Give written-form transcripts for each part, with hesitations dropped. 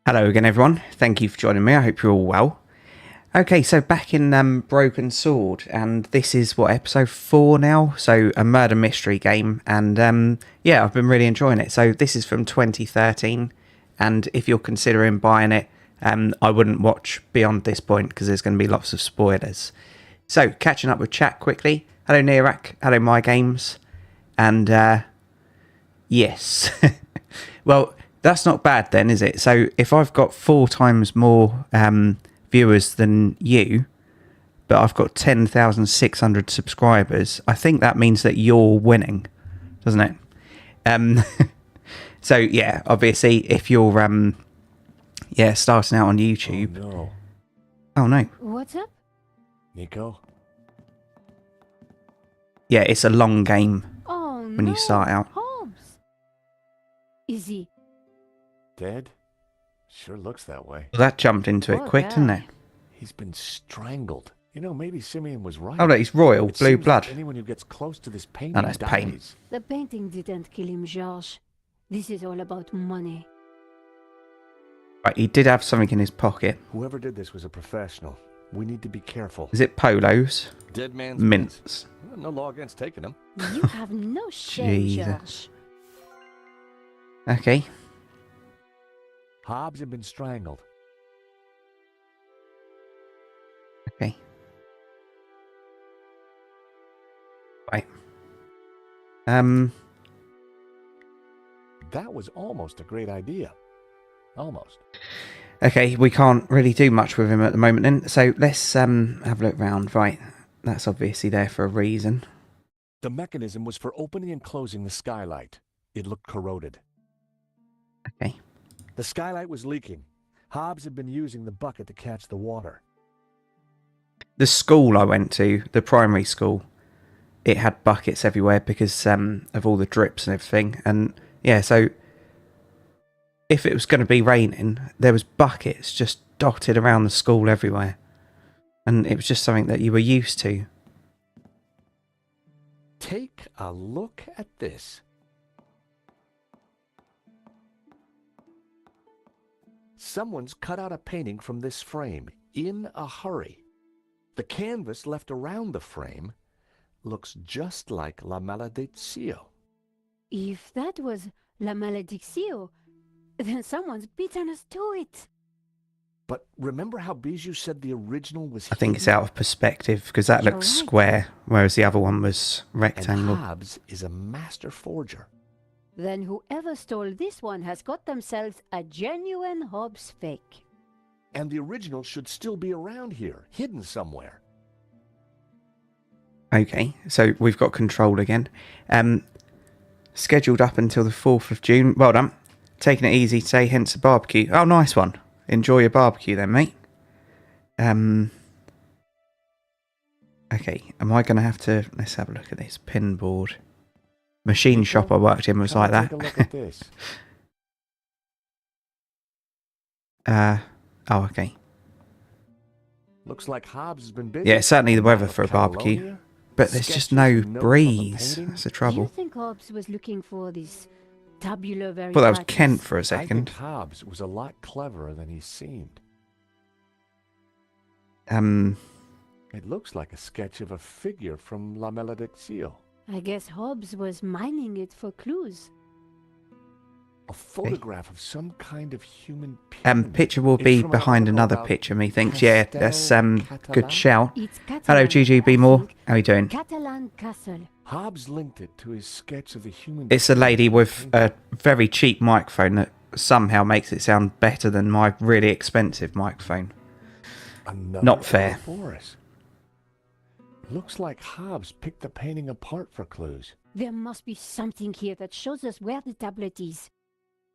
Hello again, everyone. Thank you for joining me. I hope you're all well. Okay, so back in Broken Sword, and this is what, episode 4 now? So a murder mystery game, and yeah, I've been really enjoying it. So this is from 2013, and if you're considering buying it, I wouldn't watch beyond this point because there's going to be lots of spoilers. So catching up with chat quickly. Hello Nirak, hello My Games, and yes, well. That's not bad then, is it? So if I've got 4 times more viewers than you, but I've got 10,600 subscribers, I think that means that you're winning, doesn't it? So yeah, obviously if you're starting out on YouTube. Oh no. Oh no. What's up? Nico? Yeah, it's a long game Oh when you start out. Hobbs. Is he? Dead? Sure looks that way. Well, that jumped into it Poor quick, didn't it? guy. He's been strangled. You know, maybe Simeon was right. Oh no, he's royal, It blue seems blood. like anyone who gets close to this painting Oh, that's dies. paint. The painting didn't kill him, George. This is all about money. Right, he did have something in his pocket. Whoever did this was a professional. We need to be careful. Is it polos? Dead man's Mints. No law against taking them. You have no shame, Jesus. George. Okay. Hobbs had been strangled. Okay. Right. That was almost a great idea. Almost. Okay, we can't really do much with him at the moment then. So let's have a look round. Right. That's obviously there for a reason. The mechanism was for opening and closing the skylight. It looked corroded. Okay. The skylight was leaking. Hobbs had been using the bucket to catch the water. The school I went to, the primary school, it had buckets everywhere because of all the drips and everything. And yeah, so if it was going to be raining, there was buckets just dotted around the school everywhere. And it was just something that you were used to. Take a look at this. Someone's cut out a painting from this frame in a hurry. The canvas left around the frame looks just like La Maledizio. If that was La Malediccio, then someone's beaten us to it. But remember how Bijou said the original was I think it's hidden? out of perspective because that You're looks right. square, whereas the other one was And rectangle. Hobbs is a master forger. Then whoever stole this one has got themselves a genuine Hobbs fake. And the original should still be around here, hidden somewhere. Okay, so we've got control again. Scheduled up until the 4th of June. Well done. Taking it easy today, hence a barbecue. Oh, nice one. Enjoy your barbecue then, mate. Okay, am I going to have to... Let's have a look at this. Pinboard. Machine shop I worked in was Come like and take a look at that. this. Oh, okay. Looks like Hobbs has been busy. Yeah, certainly the weather Out of for a barbecue. Catalonia, But there's just sketches no and notes on the breeze. painting. That's the Do you trouble. think Hobbs was looking for this tabular veritatis? Thought that was Kent for a I second. think Hobbs was a lot cleverer than he seemed. It looks like a sketch of a figure from La Malediccio. I guess Hobbs was mining it for clues. A photograph of some kind of human pyramid. Picture will It's be from an behind article another about picture, methinks. Yeah, that's Castel good Catalan. shout. It's Hello, Catalan, GGB I Moore. think. How are you doing? Catalan Castle. Hobbs linked it to his sketch of the human. It's a lady with pyramid. a very cheap microphone that somehow makes it sound better than my really expensive microphone. Another not fair. Ouroboros. Looks like Hobbs picked the painting apart for clues. There must be something here that shows us where the tablet is.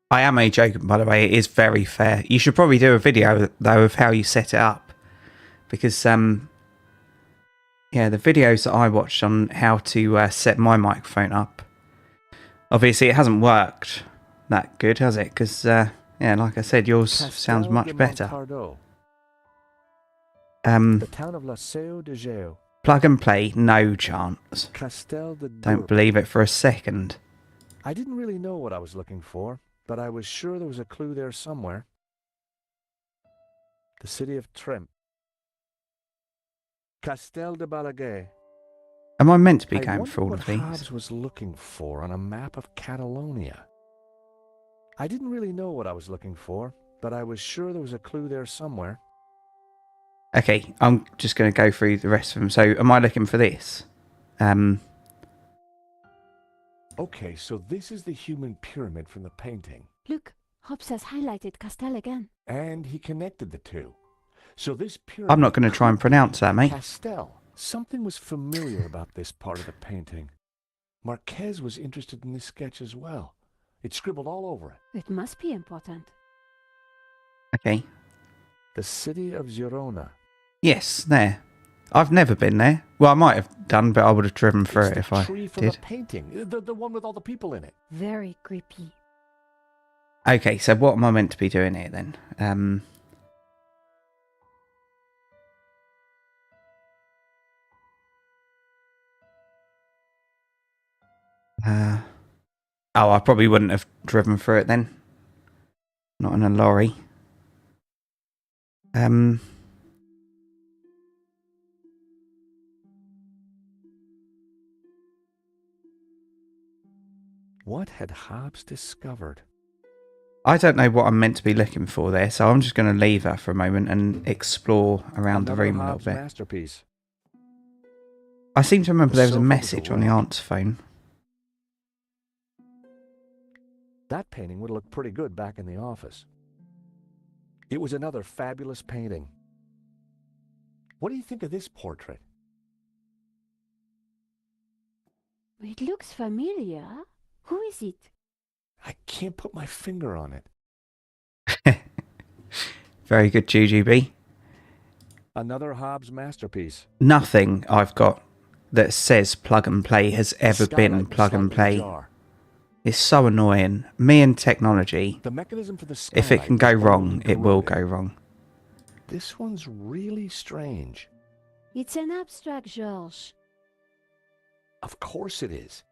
I am only joking, by the way. It is very fair. You should probably do a video, though, of how you set it up. Because, yeah, the videos that I watched on how to set my microphone up, obviously it hasn't worked that good, has it? Because, yeah, like I said, yours sounds Castel much de better. Montardo, Um, the town of La Seu de Geo. plug and play, no chance. Castel de Don't Durp. believe it for a second. I didn't really know what I was looking for, but I was sure there was a clue there somewhere. The city of Tremp. Castel de Balaguer. Am I meant to be I going wonder for all what of these? Hobbes was looking for on a map of Catalonia. I didn't really know what I was looking for, but I was sure there was a clue there somewhere. Okay, I'm just going to go through the rest of them. So, am I looking for this? Okay, so this is the human pyramid from the painting. Look, Hobbes has highlighted Castel again. And he connected the two. So this pyramid... I'm not going to try and could be pronounce that, mate. Castel. Something was familiar about this part of the painting. Marquez was interested in this sketch as well. It's scribbled all over it. It must be important. Okay. The city of Girona. Yes, there. I've never been there. Well, I might have done, but I would have driven through It's it the if I tree from did. the painting. The one with all the people in it. Very creepy. Okay, so what am I meant to be doing here then? Oh, I probably wouldn't have driven through it then. Not in a lorry. What had Hobbes discovered? I don't know what I'm meant to be looking for there, so I'm just going to leave her for a moment and explore around the room a little Hobbes bit. masterpiece. I seem to remember The there was a sofa was message on the awake. aunt's phone. That painting would look pretty good back in the office. It was another fabulous painting. What do you think of this portrait? It looks familiar. Who is it? I can't put my finger on it. Very good, GGB. Another Hobbes masterpiece. Nothing I've got that says plug and play has ever been Skylight was plug and slightly play. ajar. It's so annoying. Me and technology, The mechanism for the if it skylight can go was wrong, already it will corroded. go wrong. This one's really strange. It's an abstract, Georges. Of course it is.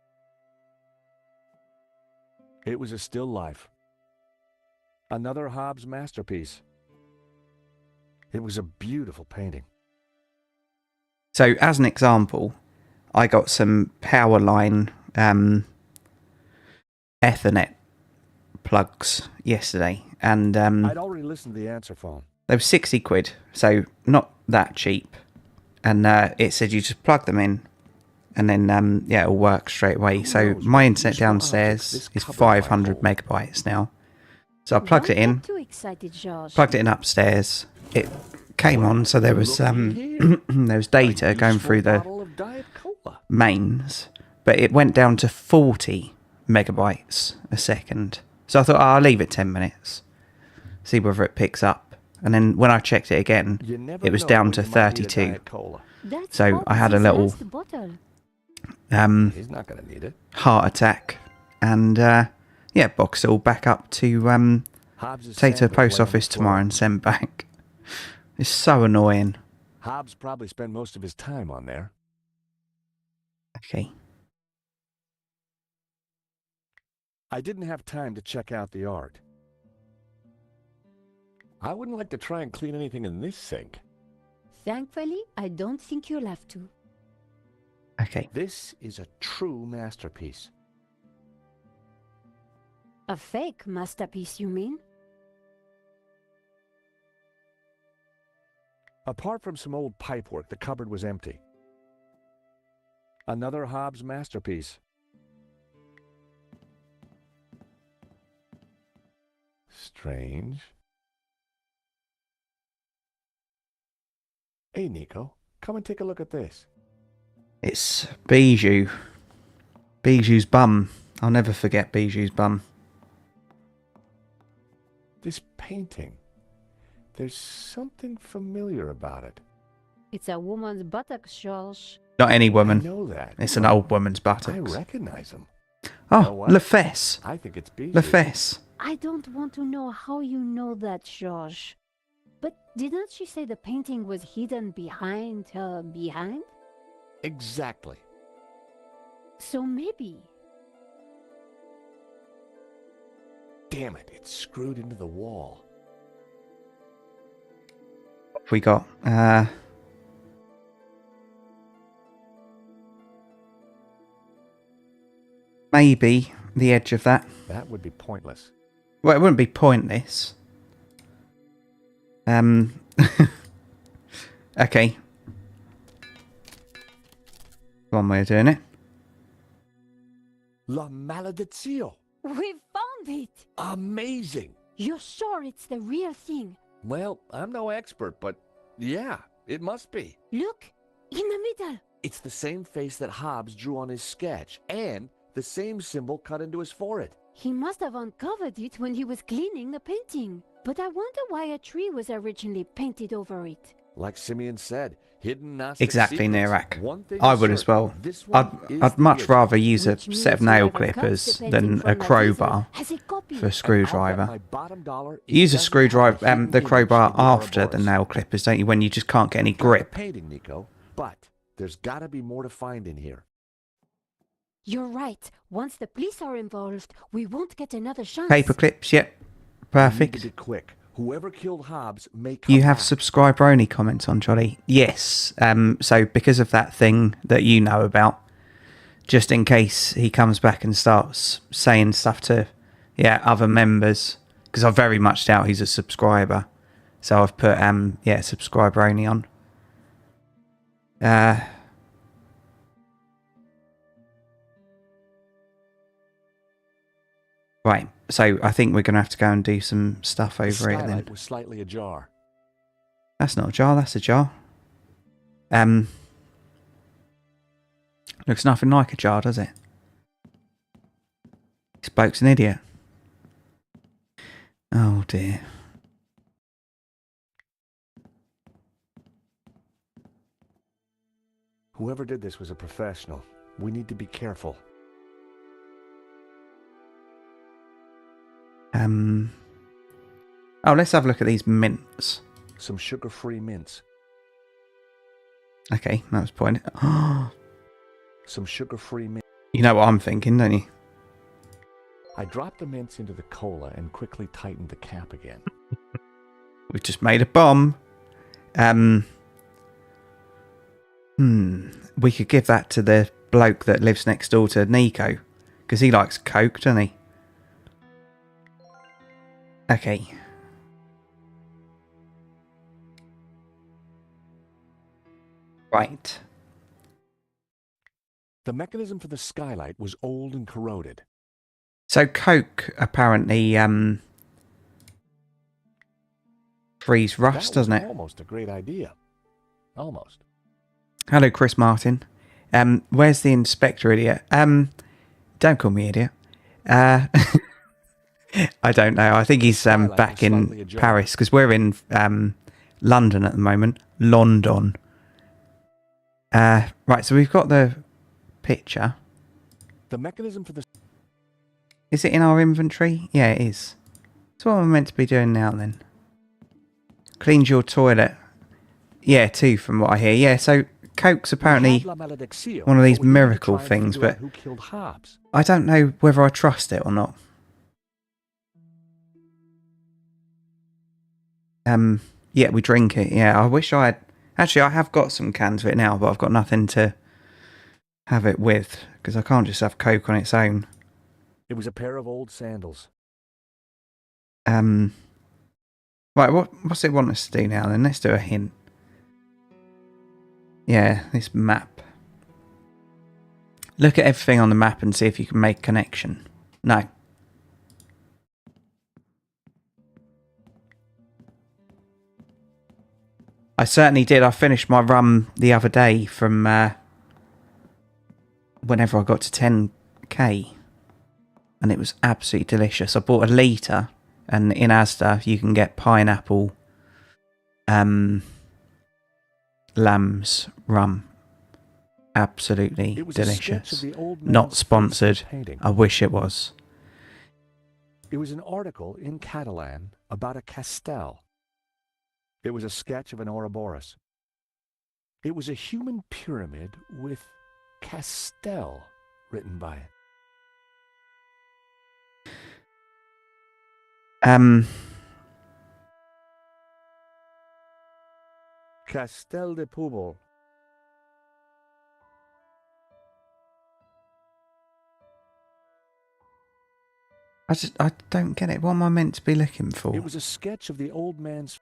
It was a still life. Another Hobbes masterpiece. It was a beautiful painting. So, as an example, I got some power line Ethernet plugs yesterday, and I'd already listened to the answer phone. they were 60 quid, so not that cheap. And it said you just plug them in, and then yeah, it'll work straight away. Who So knows my what internet useful objects downstairs this is cupboard 500 might hold. megabytes now. So I plugged it Don't in, get too excited, Georges. plugged it in upstairs. It came on, so there was Looky here. there was data A going useful through the bottle of Diet Cola. mains, but it went down to 40 megabytes a second. So I thought, I'll leave it 10 minutes, see whether it picks up. And then when I checked it again, You never it was know down when to you might need a 32. Diet Cola. That's So I had a Hobbes' little last bottle. He's not going to need it. heart attack, and yeah, box it all back up to Hobbes' take to the sandals post lay on the office tomorrow floor. and send back. It's so annoying. Hobbes probably spent most of his time on there. Okay. I didn't have time to check out the art. I wouldn't like to try and clean anything in this sink. Thankfully, I don't think you'll have to. Okay. This is a true masterpiece. A fake masterpiece, you mean? Apart from some old pipework, the cupboard was empty. Another Hobbes masterpiece. Strange. Hey, Nico, come and take a look at this. It's Bijou. Bijou's bum. I'll never forget Bijou's bum. This painting. There's something familiar about it. It's a woman's buttocks, Georges. Not any I woman. know that. It's an old woman's I buttocks. recognize him. Oh, know what? Lefesse. I think it's Bijou. Lefesse. I don't want to know how you know that, Georges. But didn't she say the painting was hidden behind her behind? Exactly. So maybe. Damn it, it's screwed into the wall. we got? Maybe the edge of that. That would be pointless. Well, it wouldn't be pointless. Okay. One way of doing it. La Maledizio. We found it! Amazing. You're sure it's the real thing? Well, I'm no expert, but yeah, it must be. Look, in the middle. It's the same face that Hobbs drew on his sketch, and the same symbol cut into his forehead. He must have uncovered it when he was cleaning the painting. But I wonder why a tree was originally painted over it. Like Simeon said, hidden Gnostic Exactly, secrets. Nirak. One thing I is would as certain, well. this one is I'd the much original. rather use a Which set of means nail whoever cut clippers the painting than from a the crowbar has a copy. for a And I'll bet screwdriver. my bottom dollar it You use a doesn't have screwdriver, hidden the image crowbar of the after the Ouroboros. nail clippers, don't you? When you just can't get any Got the grip. painting, Nico, but there's got to be more to find in here. You're right. Once the police are involved, we won't get another chance. Paper clips, yep. We need to Perfect. be quick. Whoever killed Hobbs may come You have back. subscriber-only comments on, Jolly? Yes. So because of that thing that you know about, just in case he comes back and starts saying stuff to, other members, because I very much doubt he's a subscriber. So I've put, subscriber-only on. Right. So I think we're going to have to go and do some stuff The over here then. skylight was slightly ajar. That's not a jar, that's a jar. Looks nothing like a jar, does it? This bloke's an idiot. Oh dear. Whoever did this was a professional. We need to be careful. Oh, let's have a look at these mints. Some sugar-free mints. Okay, that was point. Some sugar-free mints. You know what I'm thinking, don't you? I dropped the mints into the cola and quickly tightened the cap again. We've just made a bomb. We could give that to the bloke that lives next door to Nico, because he likes Coke, doesn't he? Okay. Right. The mechanism for the skylight was old and corroded. So Coke apparently frees rust, That was doesn't it? almost a great idea. Almost. Hello, Chris Martin. Where's the inspector, idiot? Don't call me idiot. I don't know. I think he's back in Paris, because we're in London at the moment. London. Right, so we've got the picture. The mechanism for the... Is it in our inventory? Yeah, it is. So what am I meant to be doing now then? Cleaned your toilet. Yeah, too, from what I hear. Yeah, so Coke's apparently one of these miracle things, but who killed Hobbs? I don't know whether I trust it or not. Yeah, we drink it. Yeah, I wish I had... Actually, I have got some cans of it now, but I've got nothing to have it with, because I can't just have Coke on its own. It was a pair of old sandals. Right, what's it want us to do now then? Let's do a hint. Yeah, this map. Look at everything on the map and see if you can make a connection. No. I certainly did. I finished my rum the other day from whenever I got to 10k. And it was absolutely delicious. I bought a litre, and in Asda you can get pineapple lamb's rum. Absolutely It was a sketch delicious. of the old Not man's sponsored. face painting. I wish it was. It was an article in Catalan about a castel. It was a sketch of an Ouroboros. It was a human pyramid with castel written by it. Castel de Pubol. I don't get it. What am I meant to be looking for? It was a sketch of the old man's...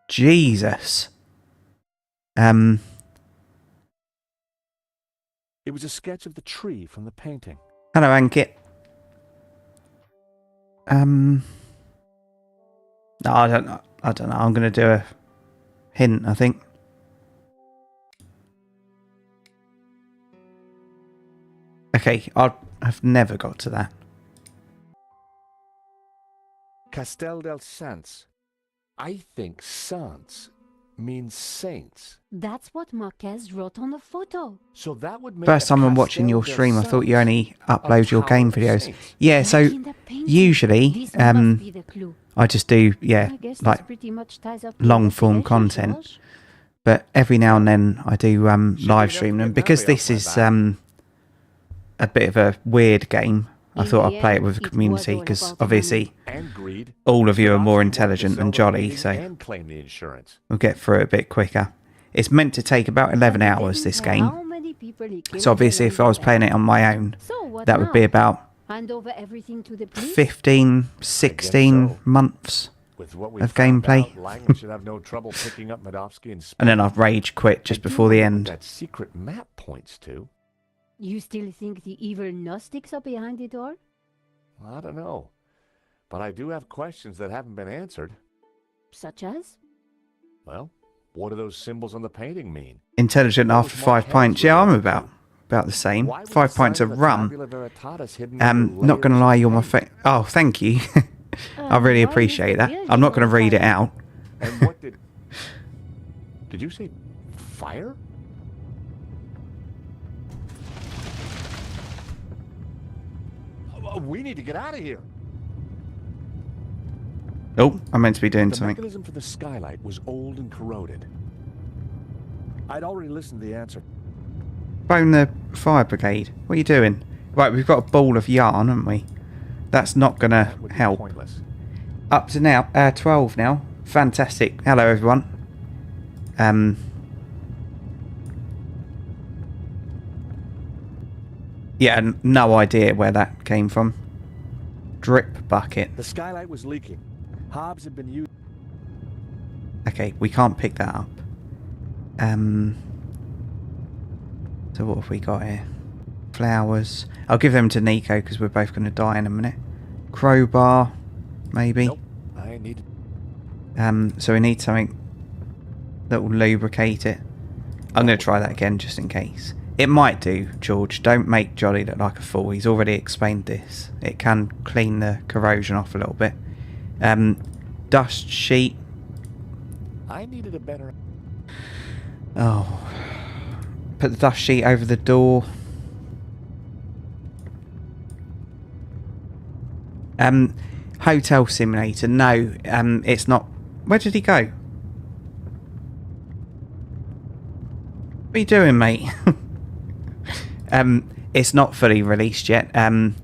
Jesus. It was a sketch of the tree from the painting. Hello, Ankit. No, I don't know. I'm going to do a hint, I think. Okay, I've never got to that. Castel del Sans. I think Sans means saints. That's what Marquez wrote on the photo. So that would make First time I'm watching your stream, I thought you only upload your game videos. Yeah, so Like in the painting. usually, This must be the clue. I just do, yeah, I guess like this pretty much ties up the long form investigation, content. George. But every now and then I do be live enough stream to them get because Mary this off is my a bit of a weird game. I In thought the I'd play it end, with the it was community all because about the obviously And greed. all of you are more Gaddafi intelligent than wanted to sell the Jolly, painting so and claim the insurance. we'll get through it a bit quicker. It's meant to take about 11 But he hours, didn't this say game. how many people he killed So obviously if I along was the way. playing it on my own, So what that would be now? about Hand over everything to the police? 15, 16 so. months. With what we Of found gameplay. out, Langley should have no trouble picking up Medovsky and And then I've rage quit just I do before the wonder what end. that secret map points to. You still think the evil Gnostics are behind it all? I don't know. But I do have questions that haven't been answered. Such as? Well, what do those symbols on the painting mean? Intelligent What after was 5 Marquez pints. Yeah, I'm related to? about the same. Why was 5 the pints sign of the rum. Tabula Veritatis hidden under Not going to layers lie, of you're my paint? Oh, thank you. I really why is appreciate the that. building I'm not going on to read it fire? out. And what did... Did you say fire? We need to get out of here. Oh, I'm meant to be doing The something. mechanism for the skylight was old and corroded. I'd already listened to the answer. Phone the fire brigade. What are you doing? Right, we've got a ball of yarn, haven't we? That's not going to That would be help. pointless. Up to now, 12 now. Fantastic. Hello, everyone. Yeah, no idea where that came from. Drip bucket. The skylight was leaking. Hobbs had been used. Okay, we can't pick that up. So what have we got here? Flowers. I'll give them to Nico because we're both going to die in a minute. Crowbar, maybe. Nope. I needed. So we need something that will lubricate it. I'm going to try that again just in case. It might do, George. Don't make Jolly look like a fool. He's already explained this. It can clean the corrosion off a little bit. Dust sheet. I needed a better. Oh. Put the dust sheet over the door. Hotel simulator. No, it's not. Where did he go? What are you doing, mate? It's not fully released yet. And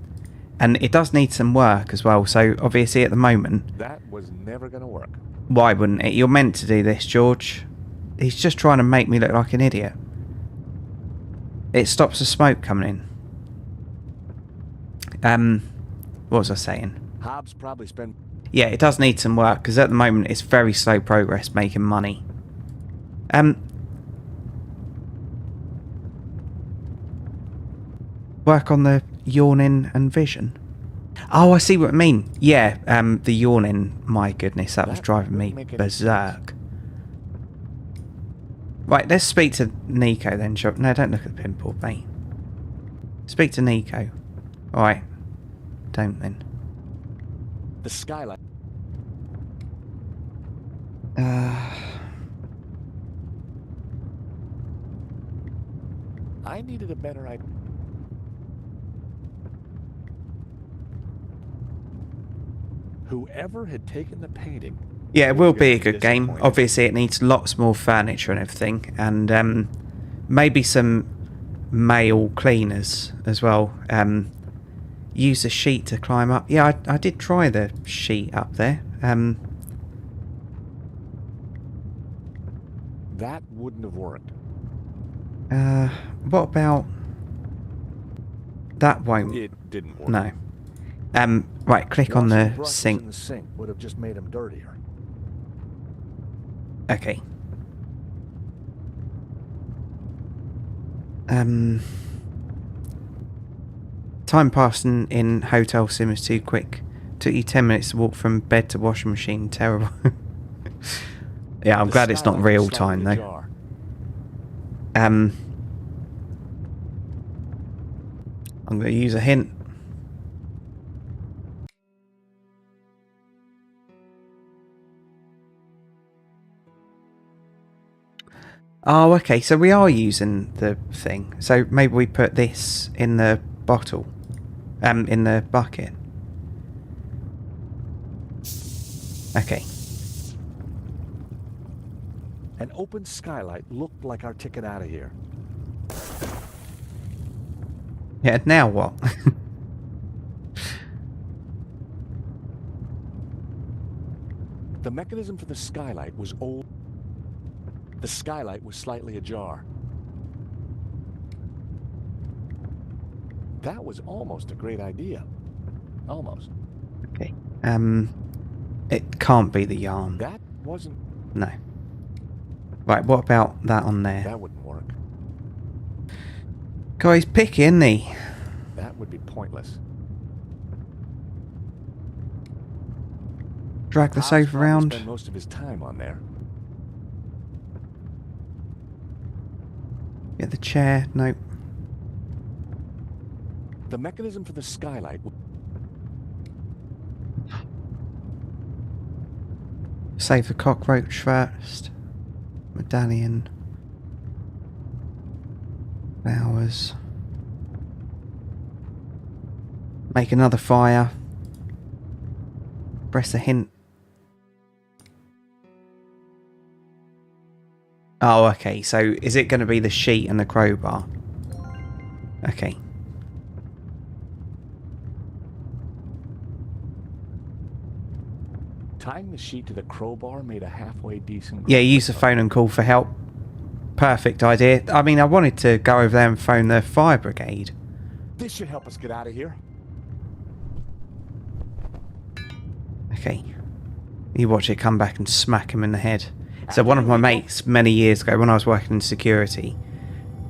it does need some work as well. So obviously at the moment, That was never going to work. why wouldn't it? You're meant to do this, George. He's just trying to make me look like an idiot. It stops the smoke coming in. What was I saying? Hobbs probably spent. Yeah, it does need some work because at the moment it's very slow progress making money. Work on the yawning and vision. Oh, I see what I mean. Yeah, the yawning. My goodness, that was That driving me wouldn't make any berserk. Right, let's speak to Nico then. No, don't look at the pinboard, mate. Speak to Nico. Alright. Don't then. The skylight. I needed a better idea. Whoever had taken the painting. Yeah, it was will gonna be a good game. disappointed. Obviously, it needs lots more furniture and everything, and maybe some male cleaners as well. Use the sheet to climb up. Yeah, I did try the sheet up there. That wouldn't have worked. What about... That won't... It didn't work. No. Right, click on Washing the brushes sink. in the sink would have just made them dirtier. Okay. Time passing in hotel sim is too quick. Took you 10 minutes to walk from bed to washing machine. Terrible. Yeah, I'm glad it's not real time though. I'm going to use a hint. Oh, okay, so we are using the thing. So maybe we put this in the bottle. In the bucket. Okay. An open skylight looked like our ticket out of here. Yeah, now what? The mechanism for the skylight was old. The skylight was slightly ajar. That was almost a great idea. Almost. Okay. It can't be the yarn. That wasn't... No. Right, what about that on there? That wouldn't work. Guy's picky, isn't he? That would be pointless. Drag the Hobbs sofa probably around. spent most of his time on there. Get the chair. Nope. The mechanism for the skylight... Save the cockroach first. Medallion. Flowers. Make another fire. Press a hint. Oh, okay. So is it going to be the sheet and the crowbar? Okay. Tying the sheet to the crowbar made a halfway decent... Yeah, use the phone and call for help. Perfect idea. I mean, I wanted to go over there and phone the fire brigade. This should help us get out of here. Okay. You watch it come back and smack him in the head. So one of my mates, many years ago, when I was working in security,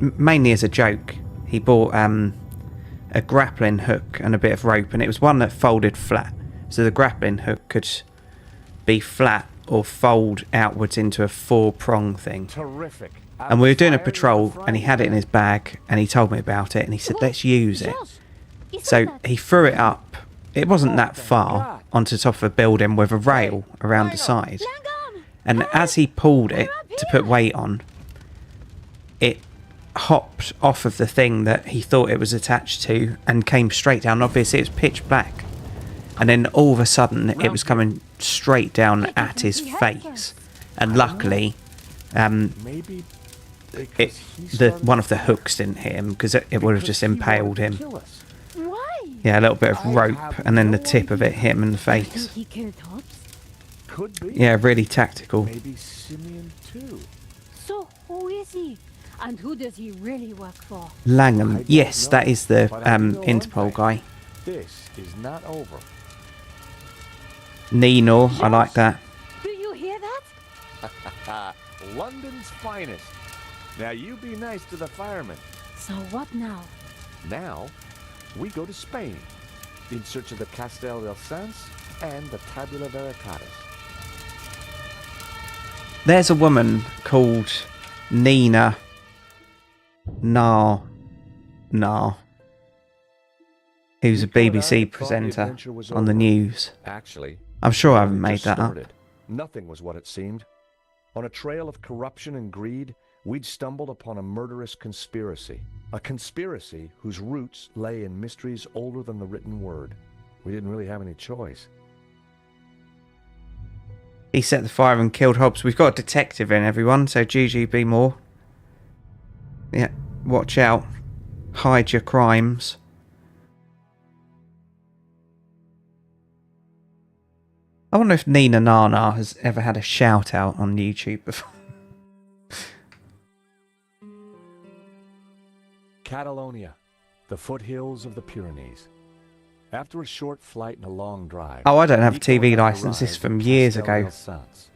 mainly as a joke, he bought a grappling hook and a bit of rope, and it was one that folded flat. So the grappling hook could be flat or fold outwards into a 4-prong thing. Terrific. And we were doing a patrol, and he had it in his bag, and he told me about it, and he said, let's use it. So he threw it up. It wasn't that far onto the top of a building with a rail around the side. And as he pulled it to put weight on, it hopped off of the thing that he thought it was attached to and came straight down. Obviously, it was pitch black. And then all of a sudden, it was coming straight down at his face. And luckily, Maybe one of the hooks didn't hit him, because it would have just impaled him. Why? Yeah, a little bit of rope, and then the tip of it hit him in the Think face. he killed Hobbs? Could be. Yeah, really tactical. Maybe Simeon too. So who is he? And who does he really work for? Langham. Yes, that is the Interpol guy. This is not over. Nino, I like that. Do you hear that? London's finest. Now you be nice to the firemen. So what now? Now, we go to Spain in search of the Castel del Sans and the Tabula Veritatis. There's a woman called Nina who's a BBC presenter on the news. Actually, I'm sure I haven't it made just that up. started. Nothing was what it seemed. On a trail of corruption and greed, we'd stumbled upon a murderous conspiracy. A conspiracy whose roots lay in mysteries older than the written word. We didn't really have any choice. He set the fire and killed Hobbs. We've got a detective in, everyone, so GG be more. Yeah, watch out. Hide your crimes. I wonder if Nina Nana has ever had a shout out on YouTube before. Catalonia, the foothills of the Pyrenees. After a short flight and a long drive... Oh, I don't have a Nico TV and I license. This is arrived from at years Castel ago. del Sans.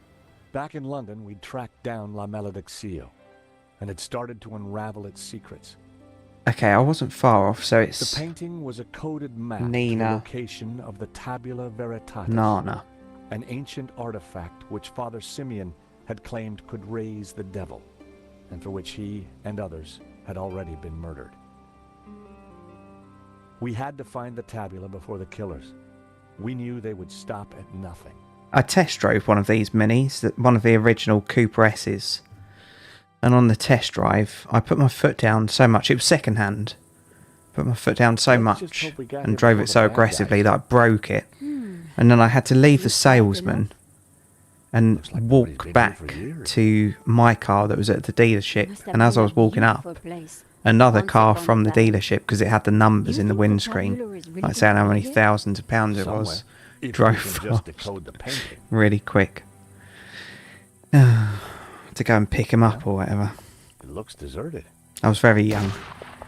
Back in London, we'd tracked down La Malediccio and had started to unravel its secrets. Okay, I wasn't far off, so The it's painting was a coded map to the Nina. location of the Tabula Veritatis, Nana. an ancient artifact which Father Simeon had claimed could raise the devil, and for which he and others had already been murdered. We had to find the tabula before the killers. We knew they would stop at nothing. I test drove one of these minis, one of the original Cooper S's. And on the test drive, I put my foot down so much, it was second hand. Put my foot down so Let's just much hope we got and here drove before it the so bad aggressively guys. that I broke it. And then I had to leave the salesman and Looks like nobody's walk been here back for years. to my car that was at the dealership. Must have And as been I a was walking up, beautiful place. another Once car upon a from the time. dealership, because it had the numbers You in the think the windscreen, tabula is really like saying how many good? thousands of pounds it was, Somewhere, if drove we can just fast. decode the painting. really quick. To go and pick him up or whatever. It looks deserted. I was very young.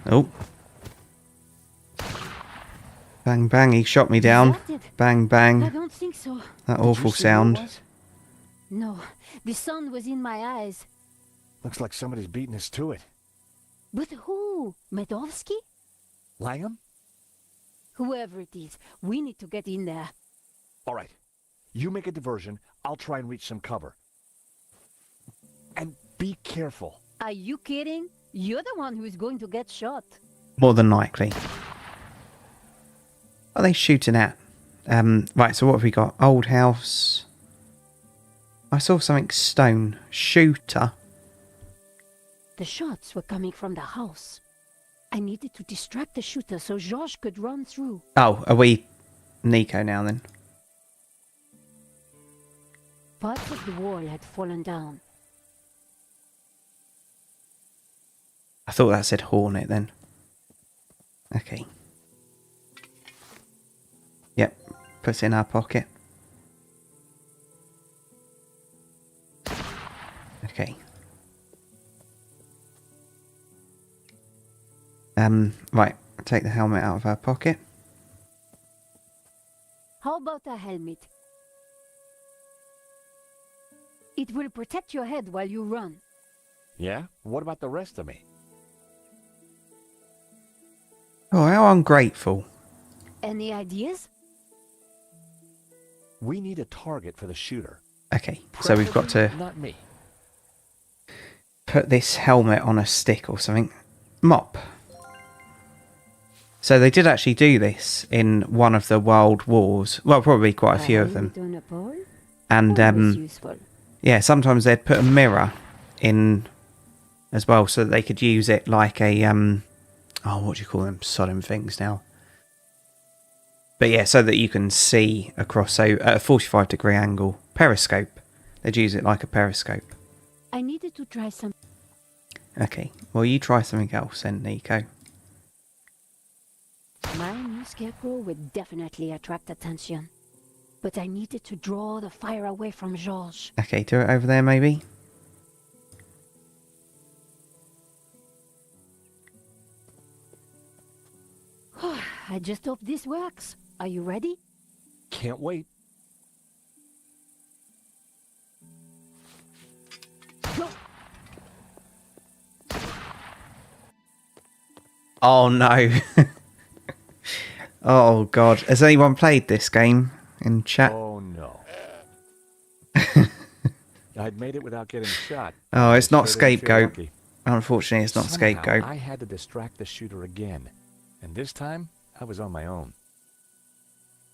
Oh. Bang, bang, he shot me down. Deserted? Bang, I bang. don't think so. That Did you awful see who it sound. was? No, the sun was in my eyes. Looks like somebody's beating us to it. But who? Medovsky? Langham? Whoever it is, we need to get in there. All right. You make a diversion. I'll try and reach some cover. And be careful. Are you kidding? You're the one who is going to get shot. More than likely. What are they shooting at? Right, so what have we got? Old house. I saw something stone. Shooter. The shots were coming from the house. I needed to distract the shooter so Georges could run through. Oh, are we Nico now then? Parts of the wall had fallen down. I thought that said Hornet then. Okay. Yep, puts it in our pocket. Okay. Right, take the helmet out of our pocket. How about a helmet? It will protect your head while you run. Yeah? What about the rest of me? Oh, how ungrateful. Any ideas? We need a target for the shooter. Okay, so we've got to Preferably not me. put this helmet on a stick or something. Mop. So they did actually do this in one of the World Wars. Well, probably quite a few of them. On a pole? And Always useful. yeah, sometimes they'd put a mirror in as well so that they could use it like a oh, what do you call them? Solemn things now. But yeah, so that you can see across, so at a 45-degree angle. Periscope. They'd use it like a periscope. I needed to try some. Okay, well you try something else then, Nico. My new scarecrow would definitely attract attention. But I needed to draw the fire away from Georges. Okay, do it over there maybe. I just hope this works. Are you ready? Can't wait. Go! Oh no. Oh god. Has anyone played this game in chat? Oh no. I'd made it without getting shot. Oh, it's not Sure didn't feel Scapegoat. lucky. Unfortunately, it's not Somehow, Scapegoat. I had to distract the shooter again. And this time, I was on my own.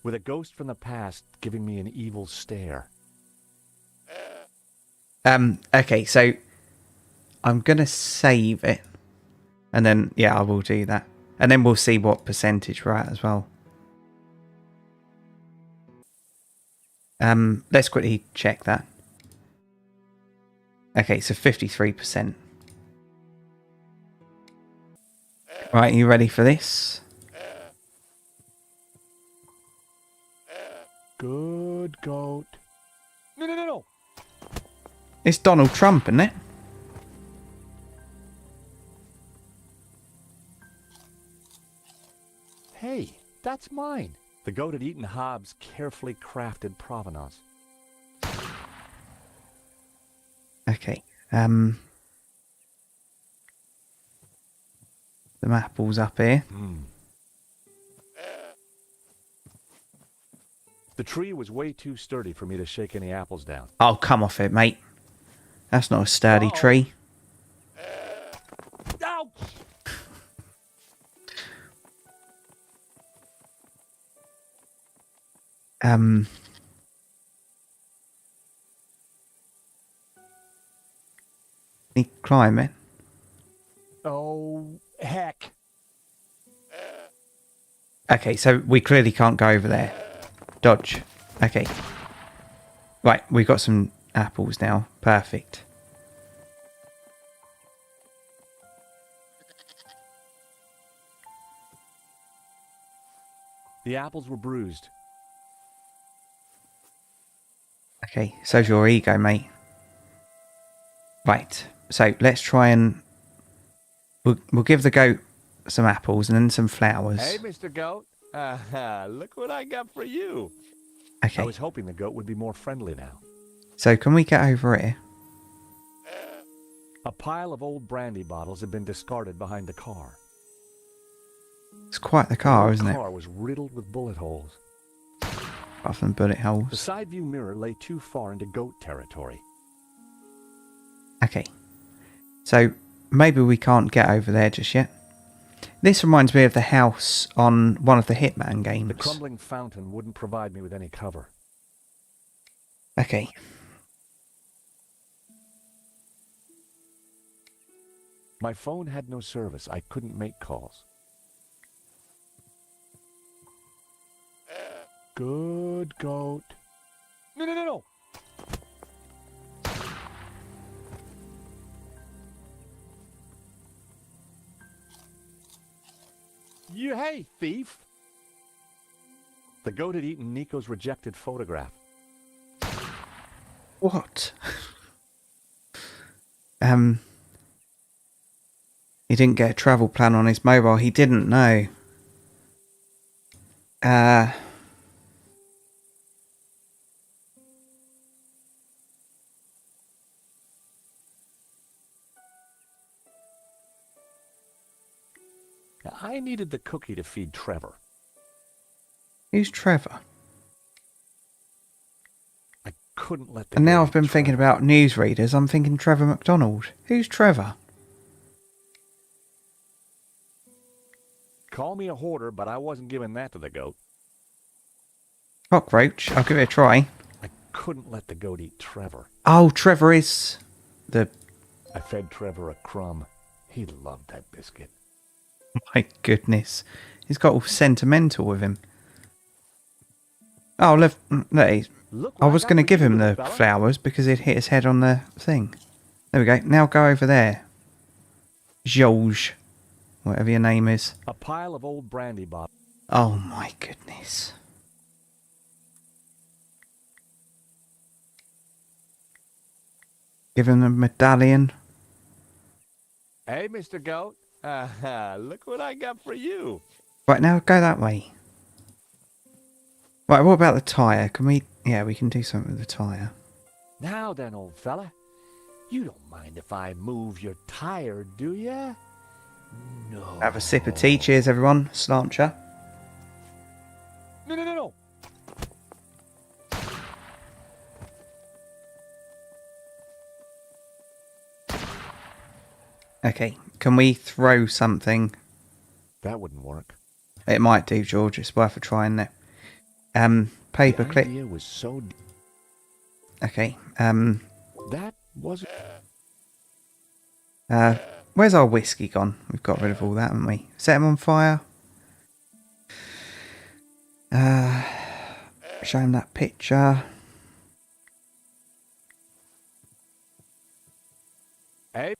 With a ghost from the past giving me an evil stare. Okay, so I'm gonna save it. And then, yeah, I will do that. And then we'll see what percentage we're at as well. Let's quickly check that. Okay, so 53%. Right, you ready for this? Good goat. No. It's Donald Trump, isn't it? Hey, that's mine. The goat had eaten Hobbs' carefully crafted provenance. Okay. The apple's up here. The tree was way too sturdy for me to shake any apples down. Oh, come off it, mate. That's not a sturdy Uh-oh. tree. Ouch! Can you climb it? Oh, heck. Okay, so we clearly can't go over there. Dodge. Okay. Right, we've got some apples now. Perfect. The apples were bruised. Okay, so's your ego, mate. Right, so let's try and... We'll give the goat some apples and then some flowers. Hey, Mr. Goat. Look what I got for you. Okay, I was hoping the goat would be more friendly now. so can we get over here? A pile of old brandy bottles had been discarded behind the car. It's quite the car, isn't The it? car was riddled with bullet holes. Apart from bullet The holes. side view mirror lay too far into goat territory. Okay, so maybe we can't get over there just yet. This reminds me of the house on one of the Hitman games. The crumbling fountain wouldn't provide me with any cover. Okay. My phone had no service. I couldn't make calls. Good goat. No, no, no, no! You, hey, thief! The goat had eaten Nico's rejected photograph. What? He didn't get a travel plan on his mobile. He didn't know. I needed the cookie to feed Trevor. Who's Trevor? I couldn't let the And now goat I've been eat thinking Trevor. about newsreaders. I'm thinking Trevor McDonald. Who's Trevor? Call me a hoarder, but I wasn't giving that to the goat. Cockroach. I'll give it a try. I couldn't let the goat eat Trevor. Oh, Trevor is the... I fed Trevor a crumb. He loved that biscuit. My goodness. He's got all sentimental with him. Oh, look. Look I what was got going to for give you, him the little fella. flowers because he'd hit his head on the thing. There we go. Now go over there. George. Whatever your name is. A pile of old brandy bottles. Oh my goodness. Give him the medallion. Hey, Mr. Goat. Look what I got for you. Right, now go that way. Right, what about the tyre? Can we... Yeah, we can do something with the tyre. Now then, old fella. You don't mind if I move your tire, do ya? No. Have a sip of tea. Cheers, everyone. Slancher. No, no, no, no. Okay, can we throw something? That wouldn't work. It might do, George. It's worth a try, isn't it? Paperclip. The idea was so... Okay. That wasn't... Where's our whiskey gone? We've got rid of all that, haven't we? Set him on fire. Show him that picture. Hey.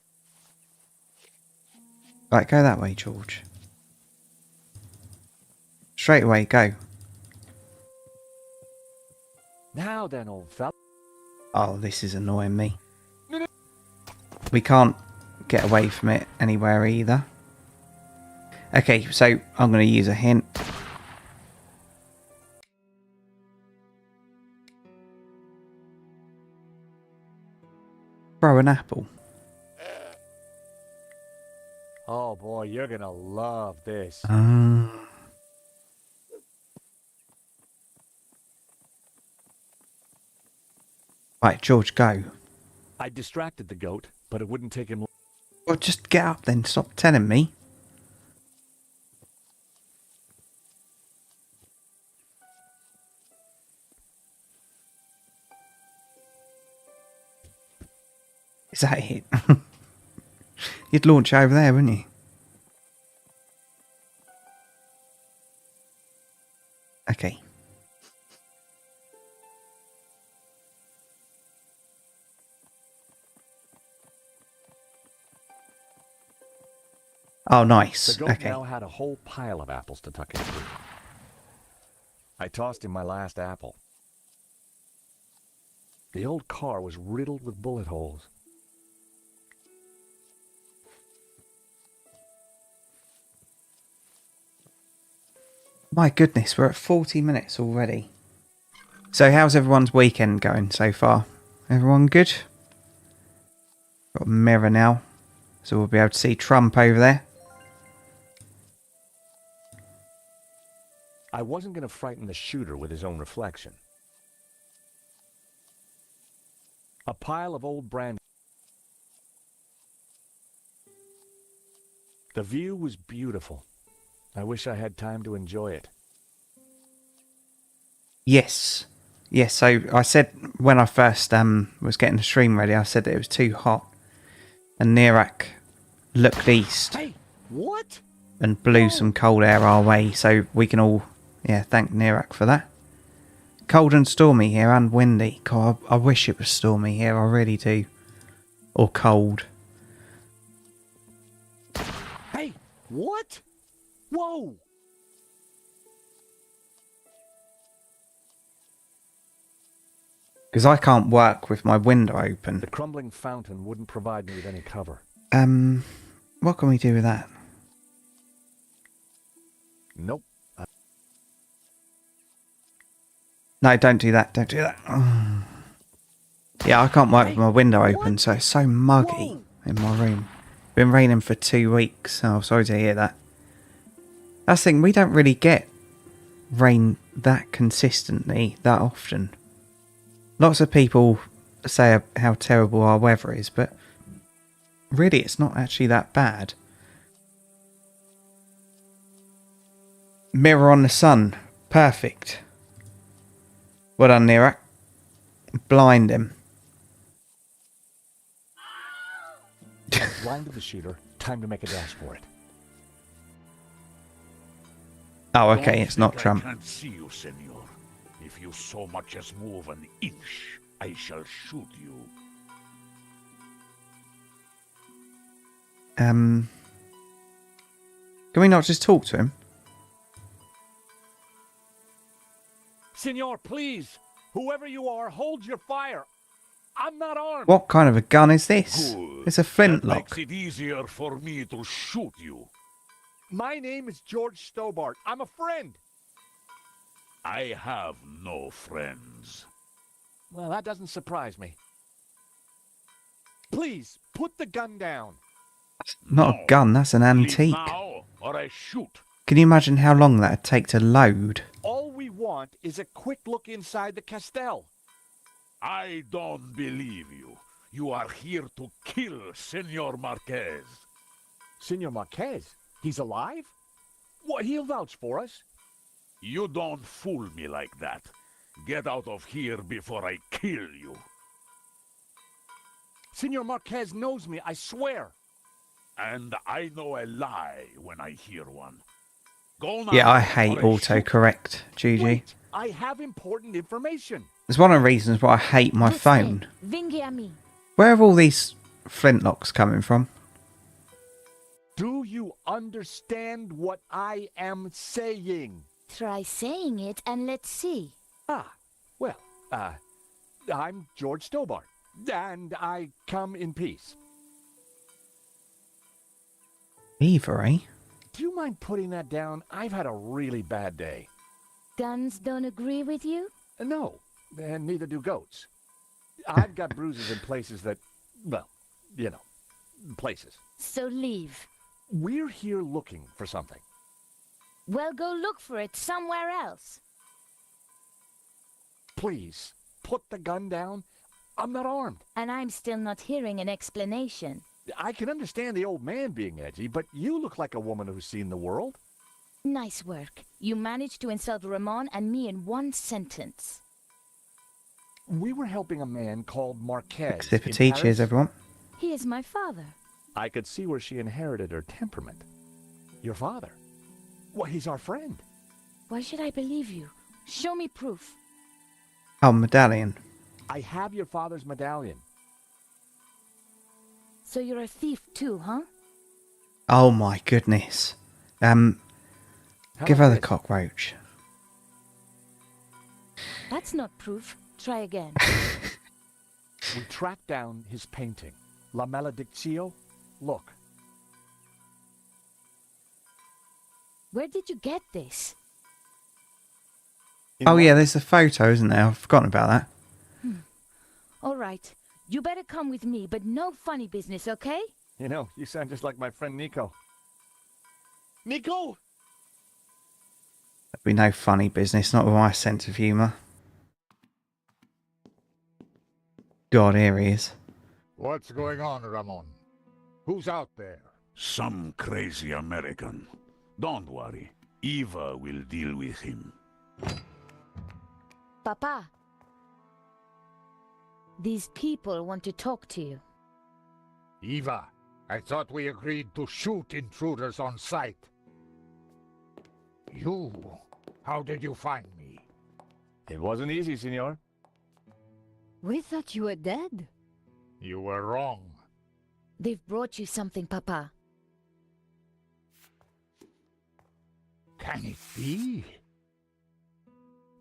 Right, go that way, George. Straight away, go. Now then, old fella. Oh, this is annoying me. We can't get away from it anywhere either. Okay, so I'm going to use a hint. an apple? Oh boy, you're gonna love this. Right, George, go. I distracted the goat, but it wouldn't take him. Well, just get up then. Stop telling me. Is that it? You'd launch over there, wouldn't you? Okay. Oh, nice. The goat Okay. now had a whole pile of apples to tuck into. I tossed him my last apple. The old car was riddled with bullet holes. My goodness, we're at 40 minutes already. So how's everyone's weekend going so far? Everyone good? Got a mirror now, so we'll be able to see Trump over there. I wasn't going to frighten the shooter with his own reflection. A pile of old brand. The view was beautiful. I wish I had time to enjoy it. Yes. Yes, so I said when I first was getting the stream ready, I said that it was too hot. And Nirak looked east Hey, what? and blew some cold air our way, so we can all, thank Nirak for that. Cold and stormy here and windy. God, I wish it was stormy here, I really do. Or cold. Hey, what? Whoa! Because I can't work with my window open. The crumbling fountain wouldn't provide me with any cover. What can we do with that? Nope. No, don't do that, don't do that. Yeah, I can't work with my window open, so it's so muggy in my room. Been raining for 2 weeks. Oh, sorry to hear that. That's the thing, we don't really get rain that consistently, that often. Lots of people say how terrible our weather is, but really it's not actually that bad. Mirror on the sun. Perfect. Well done, Nirak. Blind him. I blinded the shooter. Time to make a dash for it. Oh, okay, it's not I Trump. can't see you, senor. If you so much as move an inch, I shall shoot you. Can we not just talk to him? Senor, please! Whoever you are, hold your fire! I'm not armed! What kind of a gun is this? Good. It's a That flintlock. makes it easier for me to shoot you. My name is George Stobbart. I'm a friend! I have no friends. Well, that doesn't surprise me. Please, put the gun down. Not a gun, that's an Leave antique. now, or I shoot. Can you imagine how long that'd take to load? All we want is a quick look inside the castell. I don't believe you. You are here to kill Senor Marquez. Senor Marquez? He's alive? What, he'll vouch for us. You don't fool me like that. Get out of here before I kill you. Senor Marquez knows me, I swear. And I know a lie when I hear one. Go now. Yeah, I hate or I shoot. autocorrect, Gigi. Wait, I have important information. It's one of the reasons why I hate my phone. Where have all these flintlocks coming from? Do you understand what I am saying? Try saying it and let's see. I'm George Stobbart, and I come in peace. Either, eh? Do you mind putting that down? I've had a really bad day. Guns don't agree with you? No, and neither do goats. I've got bruises in places that well, you know, places. So leave. We're here looking for something. Well, go look for it somewhere else. Please, put the gun down. I'm not armed. And I'm still not hearing an explanation. I can understand the old man being edgy, but you look like a woman who's seen the world. Nice work. You managed to insult Ramon and me in one sentence. We were helping a man called Marquez. Exhibit in cheers, Paris. everyone. He is my father. I could see where she inherited her temperament. Your father? Well, he's our friend. Why should I believe you? Show me proof. Oh, medallion. I have your father's medallion. So you're a thief too, huh? Oh my goodness. How Give her about the this? cockroach. That's not proof. Try again. We tracked down his painting. La Maledictio. Look. Where did you get this? In Oh one- yeah, there's a photo, isn't there? I've forgotten about that. All right. You better come with me, but no funny business, okay? You know, you sound just like my friend Nico. Nico! There'd be no funny business, not with my sense of humour. God, here he is. What's going on, Ramon? Who's out there? Some crazy American. Don't worry. Eva will deal with him. Papa. These people want to talk to you. Eva, I thought we agreed to shoot intruders on sight. You, how did you find me? It wasn't easy, senor. We thought you were dead. You were wrong. They've brought you something, Papa. Can it be?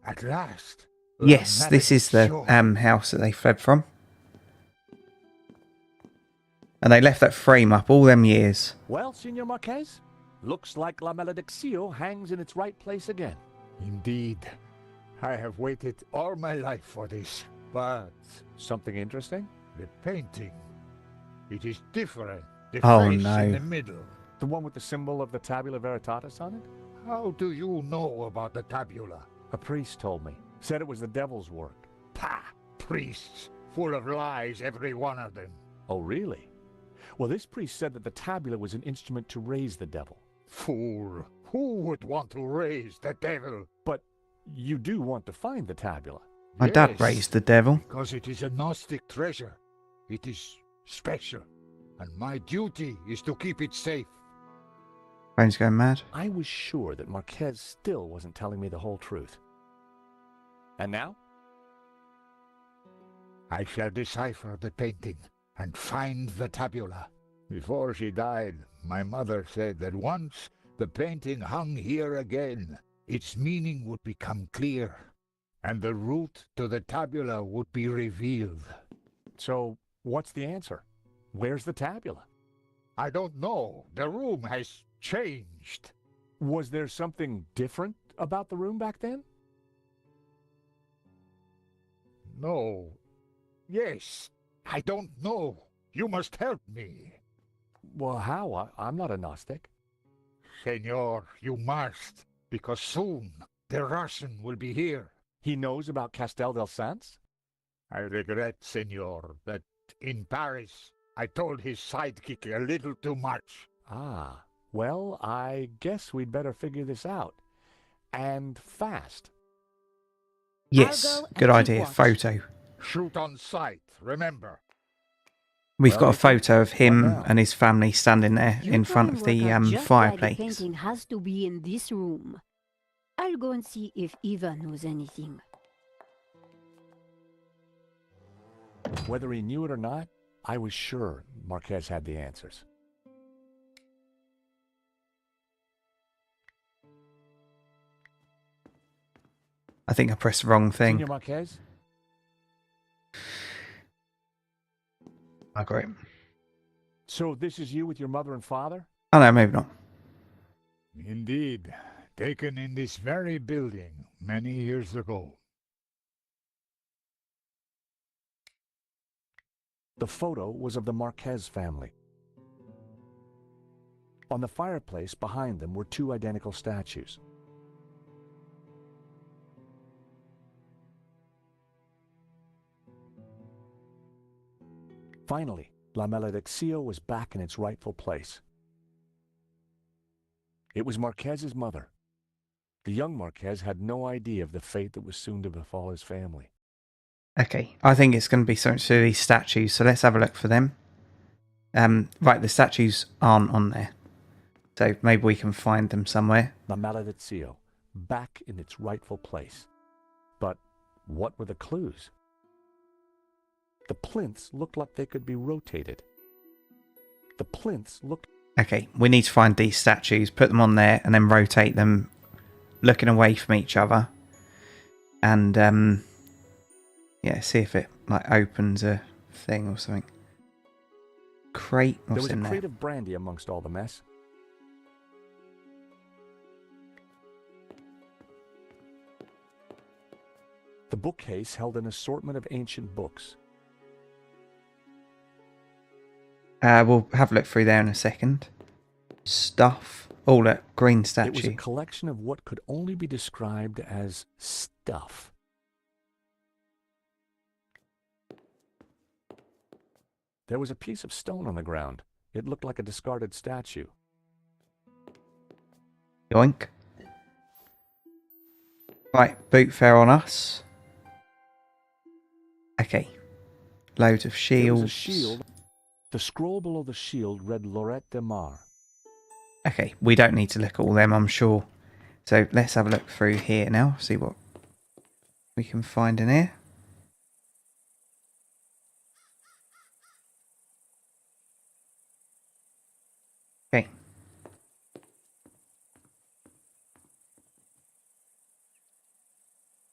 At last. Yes, this is the Maledictio. house that they fled from. And they left that frame up all them years. Well, Senor Marquez, looks like La Maledictio hangs in its right place again. Indeed. I have waited all my life for this. But Something interesting? the painting, it is different. The Oh, face no. in the middle. The one with the symbol of the Tabula Veritatis on it? How do you know about the tabula? A priest told me. Said it was the devil's work. Pah! Priests, full of lies, every one of them. Oh, really? Well, this priest said that the tabula was an instrument to raise the devil. Fool! Who would want to raise the devil? But you do want to find the tabula. My dad Yes, raised the devil. because it is a Gnostic treasure. It is special, and my duty is to keep it safe. Phone's going mad. I was sure that Marquez still wasn't telling me the whole truth. And now? I shall decipher the painting and find the tabula. Before she died, my mother said that once the painting hung here again, its meaning would become clear, and the route to the tabula would be revealed. So, what's the answer? Where's the tabula? I don't know. The room has changed. Was there something different about the room back then? No. Yes. I don't know. You must help me. Well, how? I'm not a Gnostic. Senor, you must, because soon the Russian will be here. He knows about Castel del Sans? I regret, senor, that in Paris I told his sidekick a little too much. Ah, well, I guess we'd better figure this out. And fast. Yes, go and good keep idea. watch. Photo. Shoot on sight, remember. We've Well, got a Nico, photo of him what now? and his family standing there You in try front and of work the out just why the fireplace. painting has to be in this room. I'll go and see if Eva knows anything. Whether he knew it or not, I was sure Marquez had the answers. I think I pressed the wrong thing. Senor Marquez? I got it. So this is you with your mother and father? Oh no, maybe not. Indeed, taken in this very building many years ago. The photo was of the Marquez family. On the fireplace behind them were two identical statues. Finally, La Malediccio was back in its rightful place. It was Marquez's mother. The young Marquez had no idea of the fate that was soon to befall his family. Okay, I think it's going to be something to do with these statues, so let's have a look for them. Right, the statues aren't on there. So maybe we can find them somewhere. La Malediccio, back in its rightful place. But what were the clues? The plinths looked like they could be rotated. The plinths looked... Okay, we need to find these statues, put them on there, and then rotate them, looking away from each other. And, yeah, see if it, like, opens a thing or something. Crate? What's there was in a there? crate of brandy amongst all the mess. The bookcase held an assortment of ancient books. We'll have a look through there in a second. Stuff. Oh, look, green It was statue. a collection of what could only be described as stuff. There was a piece of stone on the ground. It looked like a discarded statue. Yoink. Right, boot fair on us. Okay. Loads of There shields. was a shield. The scroll below the shield read Lorette de Mar. Okay, we don't need to look at all them, I'm sure. So let's have a look through here now, see what we can find in here. Okay.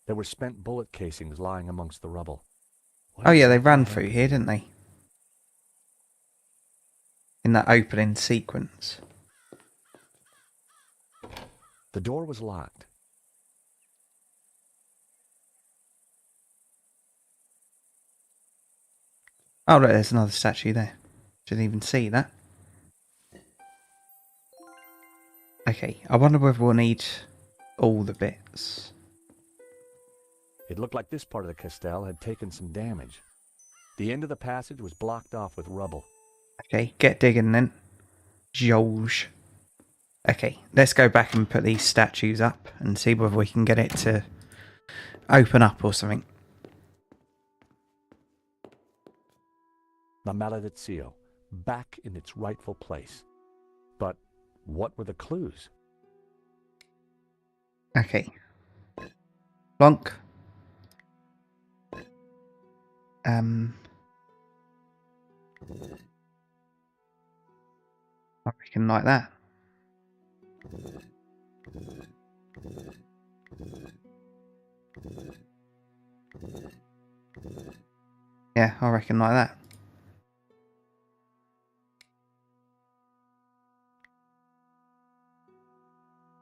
There were spent bullet casings lying amongst the rubble. Oh yeah, they ran through here, didn't they? In that opening sequence. The door was locked. Oh look, there's another statue there. Didn't even see that. Okay, I wonder whether we'll need all the bits. It looked like this part of the castell had taken some damage. The end of the passage was blocked off with rubble. Okay, get digging then. George. Okay, let's go back and put these statues up and see whether we can get it to open up or something. La Malediccio, back in its rightful place. But what were the clues? Okay. Plonk. I reckon like that. Yeah, I reckon like that.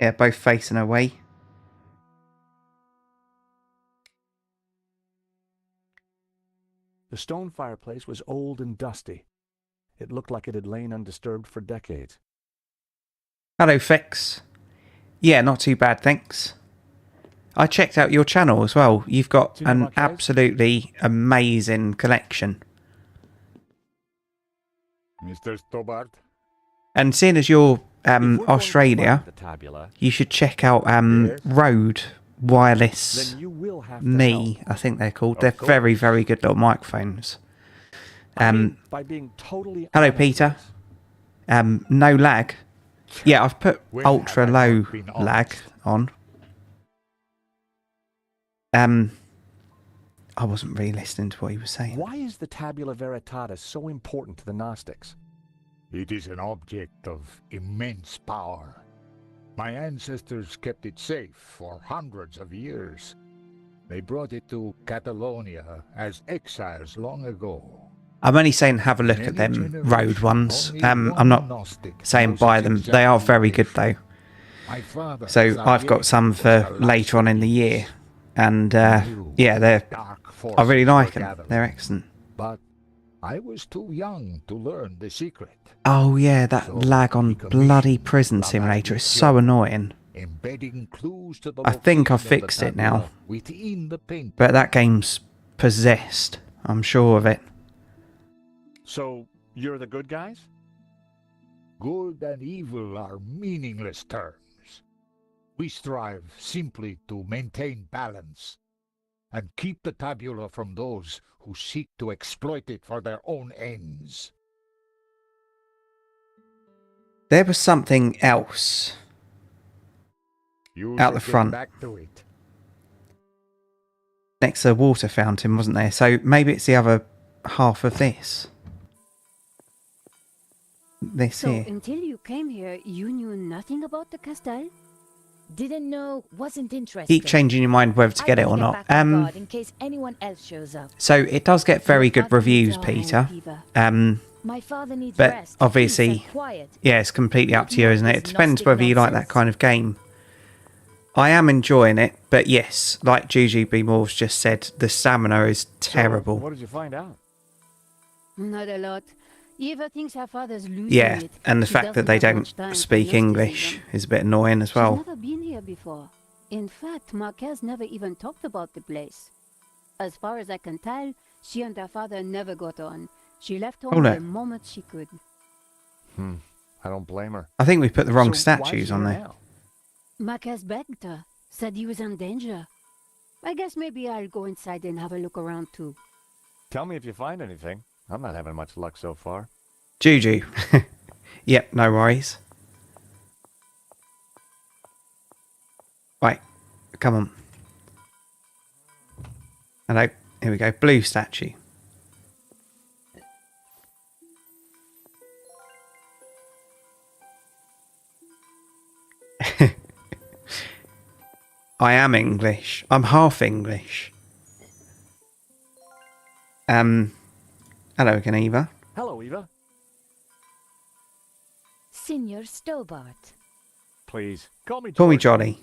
Yeah, both facing away. The stone fireplace was old and dusty. It looked like it had lain undisturbed for decades. Hello, Fix. Yeah, not too bad, thanks. I checked out your channel as well. You've got Senor an Marquez? absolutely amazing collection. Mr. Stobbart? And seeing as you're If we're going to Australia, find the tabula, you should check out Yes. Rode Wireless then you will have to Knee, help. I think they're called. Of They're course. very, very good little microphones. By being totally hello, honest Peter. with us. No lag. Yeah, I've put When ultra have I low not been lag honest? on. I wasn't really listening to what he was saying. Why is the tabula veritatis so important to the Gnostics? It is an object of immense power. My ancestors kept it safe for hundreds of years. They brought it to Catalonia as exiles long ago. I'm only saying have a look In at any them generation, Rode ones. only I'm one not Gnostic saying knows buy its them. exact They are very good though. location. My father, So I've got some for later on in the year. And yeah, I really like them. They're excellent. But I was too young to learn the secret. Oh yeah, that So lag on he bloody commissioned Prison La Simulator is Magnifique, so annoying. embedding clues to the I think I've location of the fixed it tabula now. within the painting. But that game's possessed. I'm sure of it. So, you're the good guys? Good and evil are meaningless terms. We strive simply to maintain balance and keep the tabula from those who seek to exploit it for their own ends. There was something else You out should the get front back to it. next to the water fountain, wasn't there? So maybe it's the other half of this. This So here. until you came here, you knew nothing about the castle? Didn't know, wasn't interested. Keep changing your mind whether to get I it or gotta not. back on guard in case anyone else shows up. So it does get very Your good father reviews, needs our hand, Peter. Piva. My father needs But rest, obviously, peace and quiet. yeah, it's completely up to you, isn't it? It This depends Gnostic whether you like that nonsense. kind of game. I am enjoying it, but yes, like GGB Moore's just said, the stamina is terrible. So, what did you find out? Not a lot. Eva thinks her father's losing Yeah, it. and the She fact that doesn't they have much don't time for speak English mysticism. is a bit annoying as She's well. never been here before. In fact, Marquez never even talked about the place. As far as I can tell, she and her father never got on. She left home Hold the it. moment she could. I don't blame her. I think we put the wrong So why is statues she on here there. now? Marquez begged her, said he was in danger. I guess maybe I'll go inside and have a look around too. Tell me if you find anything. I'm not having much luck so far. Juju. Yep, no worries. Right, come on. Hello, here we go. Blue statue. I am English. I'm half English. Hello again, Eva. Hello, Eva. Senor Stobbart. Please, call me George. Call me Johnny.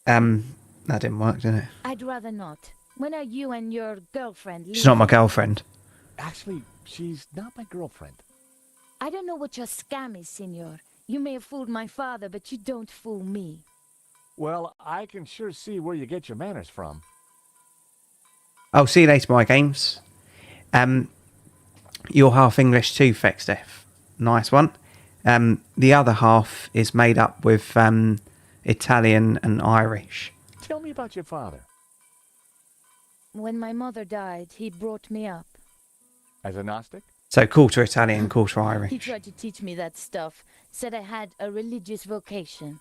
That didn't work, did it? I'd rather not. When are you and your girlfriend leaving? She's not my girlfriend. Actually, she's not my girlfriend. I don't know what your scam is, senor. You may have fooled my father, but you don't fool me. Well, I can sure see where you get your manners from. I'll see you later, my games. You're half English too, Fexdef. Nice one. The other half is made up with Italian and Irish. Tell me about your father. When my mother died, he brought me up. As a Gnostic? So quarter Italian, quarter He Irish. tried to teach me that stuff, said I had a religious vocation.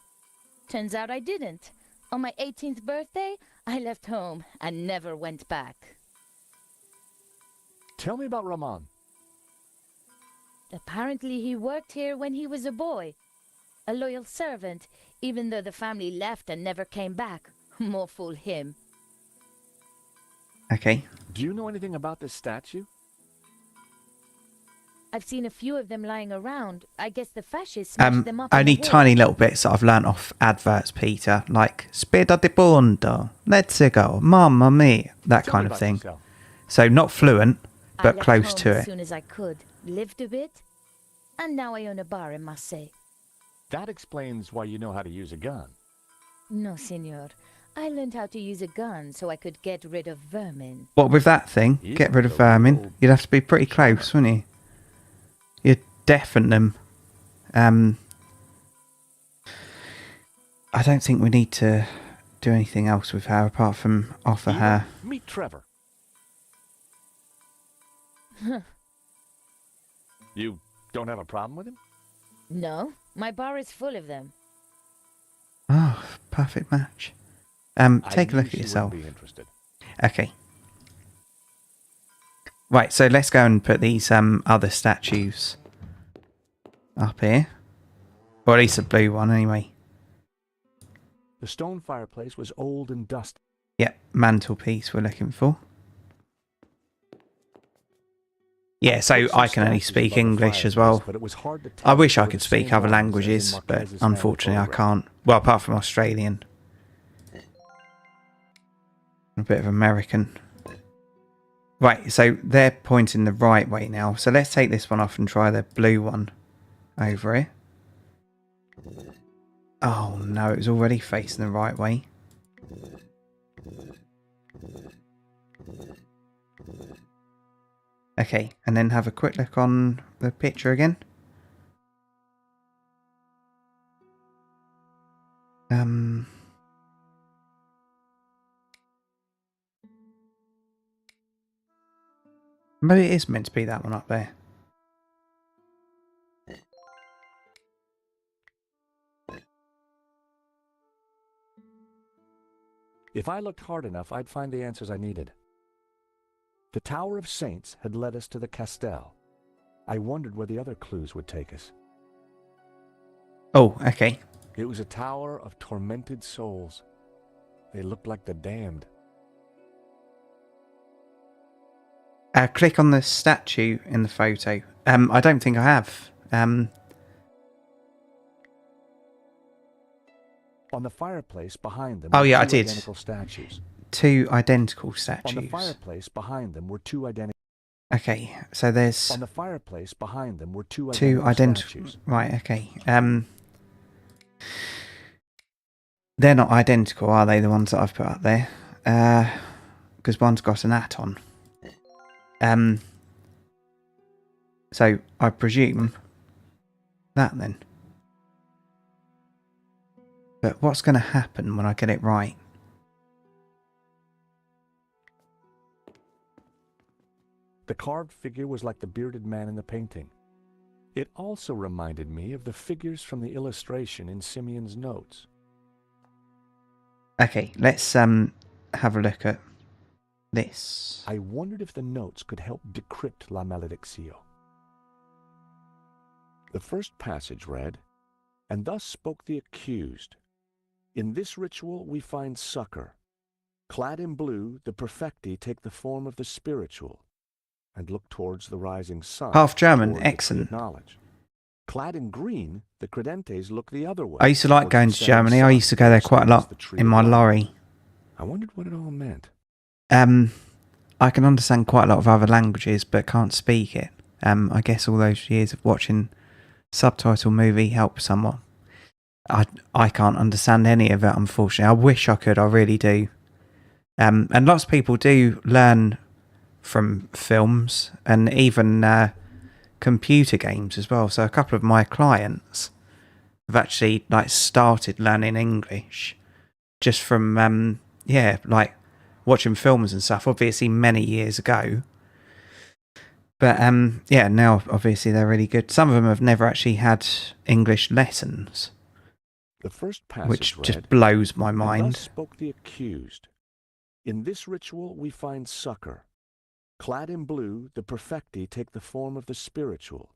Turns out I didn't. On my 18th birthday, I left home and never went back. Tell me about Ramon. Apparently he worked here when he was a boy. A loyal servant, even though the family left and never came back. More fool him. Okay. Do you know anything about this statue? I've seen a few of them lying around. I guess the fascists smashed them up on Only the wall. tiny little bits that I've learnt off adverts, Peter. Like, Speda di Bondo, let's go, mamma mia, that Tell kind me of about thing. yourself. So not fluent, I but left close home to as it. soon as I could. Lived a bit. And now I own a bar in Marseille. That explains why you know how to use a gun. No, senor. I learned how to use a gun so I could get rid of vermin. What with that thing? You Get rid of a vermin. real You'd have to be pretty close, wouldn't you? You'd deafen them. I don't think we need to do anything else with her apart from offer Eva, her. meet Trevor. You don't have a problem with him? No, my bar is full of them. Oh, perfect match. I Take a knew look at she yourself. wouldn't be interested. Okay. Right, so let's go and put these other statues up here. Or at least the blue one, anyway. The stone fireplace was old and dusty. Yep, mantelpiece we're looking for. Yeah, so Put some I can only statues speak above the English as fireplace, well. but it was hard to I tell wish if they I were could the speak same other ones as in languages, but Marquez's family unfortunately I photograph. can't. Well, apart from Australian. A bit of American. Right, so they're pointing the right way now. So let's take this one off and try the blue one over here. Oh no, it was already facing the right way. Okay, and then have a quick look on the picture again. Maybe it is meant to be that one up there. If I looked hard enough, I'd find the answers I needed. The Tower of Saints had led us to the Castel. I wondered where the other clues would take us. Oh, okay. It was a tower of tormented souls. They looked like the damned. Click on the statue in the photo. I don't think I have. On the fireplace behind them Oh, were yeah, I two did. identical statues. Two identical On statues. the fireplace behind them were two identical. Okay, so there's On the fireplace behind them were two identical. statues. Right, okay. They're not identical, are they? The ones that I've put up there, because one's got an at on. So I presume that then. But what's going to happen when I get it right? The carved figure was like the bearded man in the painting. It also reminded me of the figures from the illustration in Simeon's notes. Okay, let's have a look at this. I wondered if the notes could help decrypt La Maledictio. The first passage read, "And thus spoke the accused. In this ritual we find succor. Clad in blue, the perfecti take the form of the spiritual and look towards the rising sun. Half German, toward the tree excellent. of knowledge. Clad in green, the credentes look the other way. I used to like towards going the to setting Germany. I sun, used to go there quite a stands lot the tree in of my life." lorry. I wondered what it all meant. I can understand quite a lot of other languages, but can't speak it. I guess all those years of watching subtitle movie help somewhat. I can't understand any of it, unfortunately. I wish I could, I really do. And lots of people do learn from films and even computer games as well. So a couple of my clients have actually started learning English just from watching films and stuff, obviously many years ago. But now obviously they're really good. Some of them have never actually had English lessons, The first passage which read, just blows my "And mind. thus spoke the accused. In this ritual we find succor. Clad in blue, the perfecti take the form of the spiritual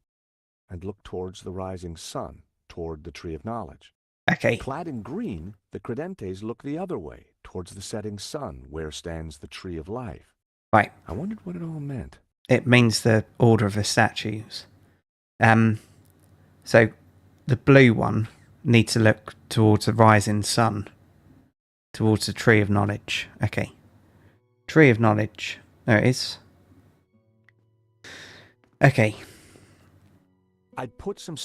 and look towards the rising sun, toward the tree of knowledge. Okay, Clad in green, the credentes look the other way, towards the setting sun, where stands the tree of life." right. I wondered what it all meant. It means the order of the statues. So the blue one needs to look towards the rising sun, towards the tree of knowledge. Okay, tree of knowledge. There it is. Okay, I'd put some...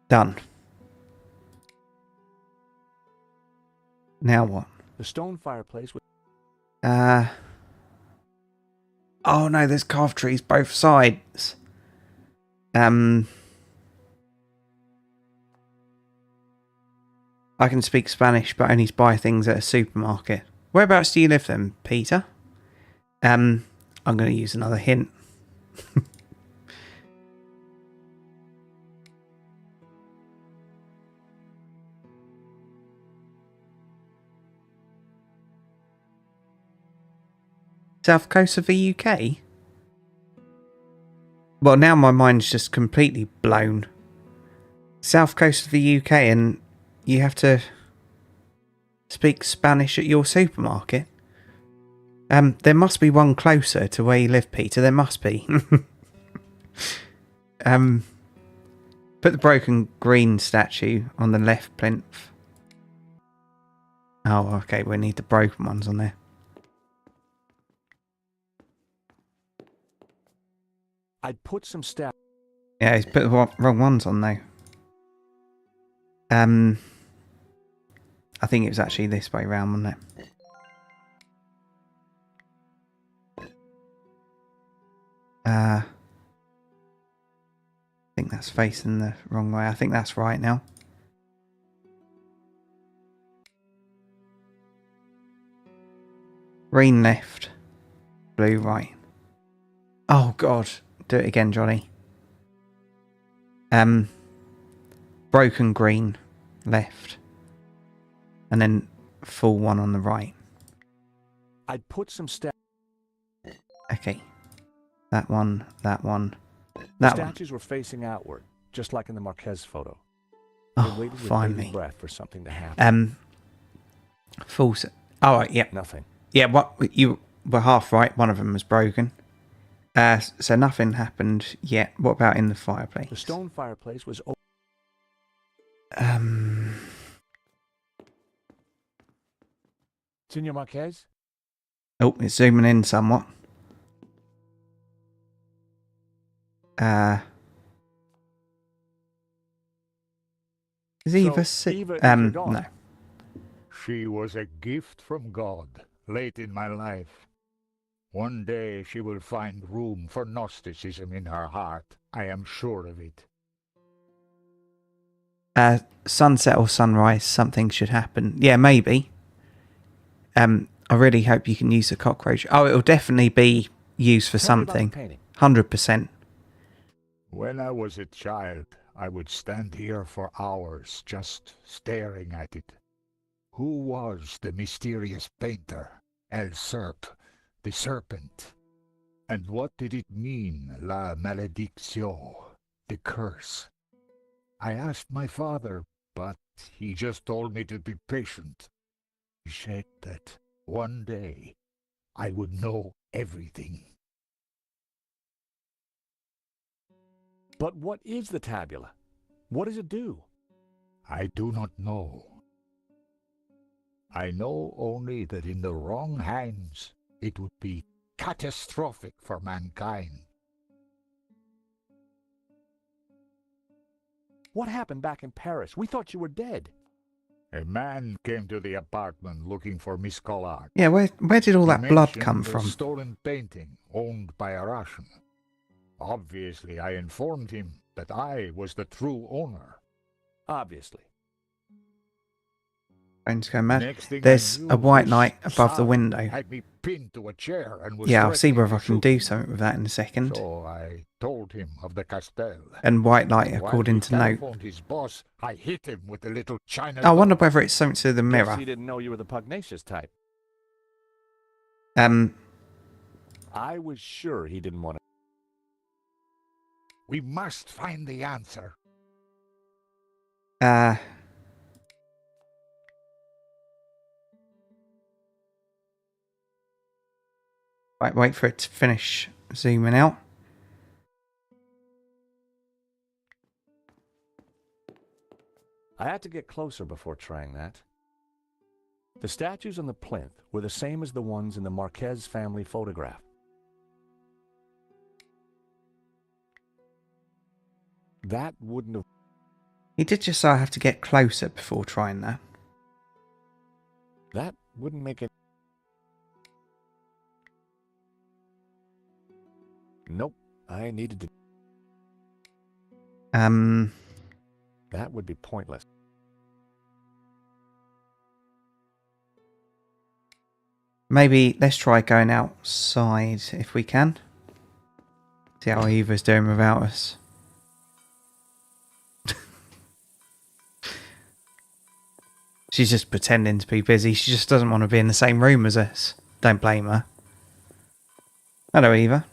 done. Now what? The stone fireplace was... Oh no, there's carved trees both sides. I can speak Spanish, but only buy things at a supermarket. Whereabouts do you live then, Peter? I'm going to use another hint. South coast of the UK? Well, now my mind's just completely blown. South coast of the UK, and you have to speak Spanish at your supermarket? There must be one closer to where you live, Peter. There must be. But Put the broken green statue on the left plinth. Oh, okay. We need the broken ones on there. I'd put some stuff. Yeah, he's put the wrong ones on though. I think it was actually this way round, wasn't it? I think that's facing the wrong way. I think that's right now. Green left, blue right. Oh God, do it again, Johnny. Broken green left, and then full one on the right. I'd put some stuff. Okay, that one, that one, that one. Statues were facing outward, just like in the Marquez photo. Oh, They waited with finally. bated breath for something to happen. Full set. All right, yeah. Nothing. Yeah, what you were half right. One of them was broken. So nothing happened yet. What about in the fireplace? The stone fireplace was open. Senor Marquez? Oh, it's zooming in somewhat. Is Eva Eva is your daughter? no. She was a gift from God, late in my life. One day she will find room for Gnosticism in her heart. I am sure of it. Sunset or sunrise, something should happen. Yeah, maybe. I really hope you can use the cockroach. Oh, it'll definitely be used for Tell me about the something. painting. 100%. When I was a child, I would stand here for hours just staring at it. Who was the mysterious painter? El Serp, the Serpent. And what did it mean, La Maledictio, the curse? I asked my father, but he just told me to be patient. He said that one day I would know everything. But what is the tabula? What does it do? I do not know. I know only that in the wrong hands it would be catastrophic for mankind. What happened back in Paris? We thought you were dead. A man came to the apartment looking for Miss Collard. Yeah, where did all He that blood mentioned come the from? stolen painting owned by a Russian. Obviously, I informed him that I was the true owner. Obviously. Going to go mad. Next thing I There's knew, a white this knight above the Tsar window. had me pinned to a chair and was Yeah, I'll see threatening whether I to can shoot do me. something with that in a second. So I told him of the Castel. And white light, While according he to note. telephoned his boss, I hit him with a little china I wonder dog. whether it's something to the Guess mirror. he didn't know you were the pugnacious type. I was sure he didn't want to. We must find the answer. Right, wait for it to finish zooming out. I had to get closer before trying that. The statues on the plinth were the same as the ones in the Marquez family photograph. That wouldn't have... He did just say I have to get closer before trying that. That wouldn't make it... Nope. I needed to... That would be pointless. Maybe let's try going outside if we can. See how Eva's doing without us. She's just pretending to be busy. She just doesn't want to be in the same room as us. Don't blame her. Hello, Eva.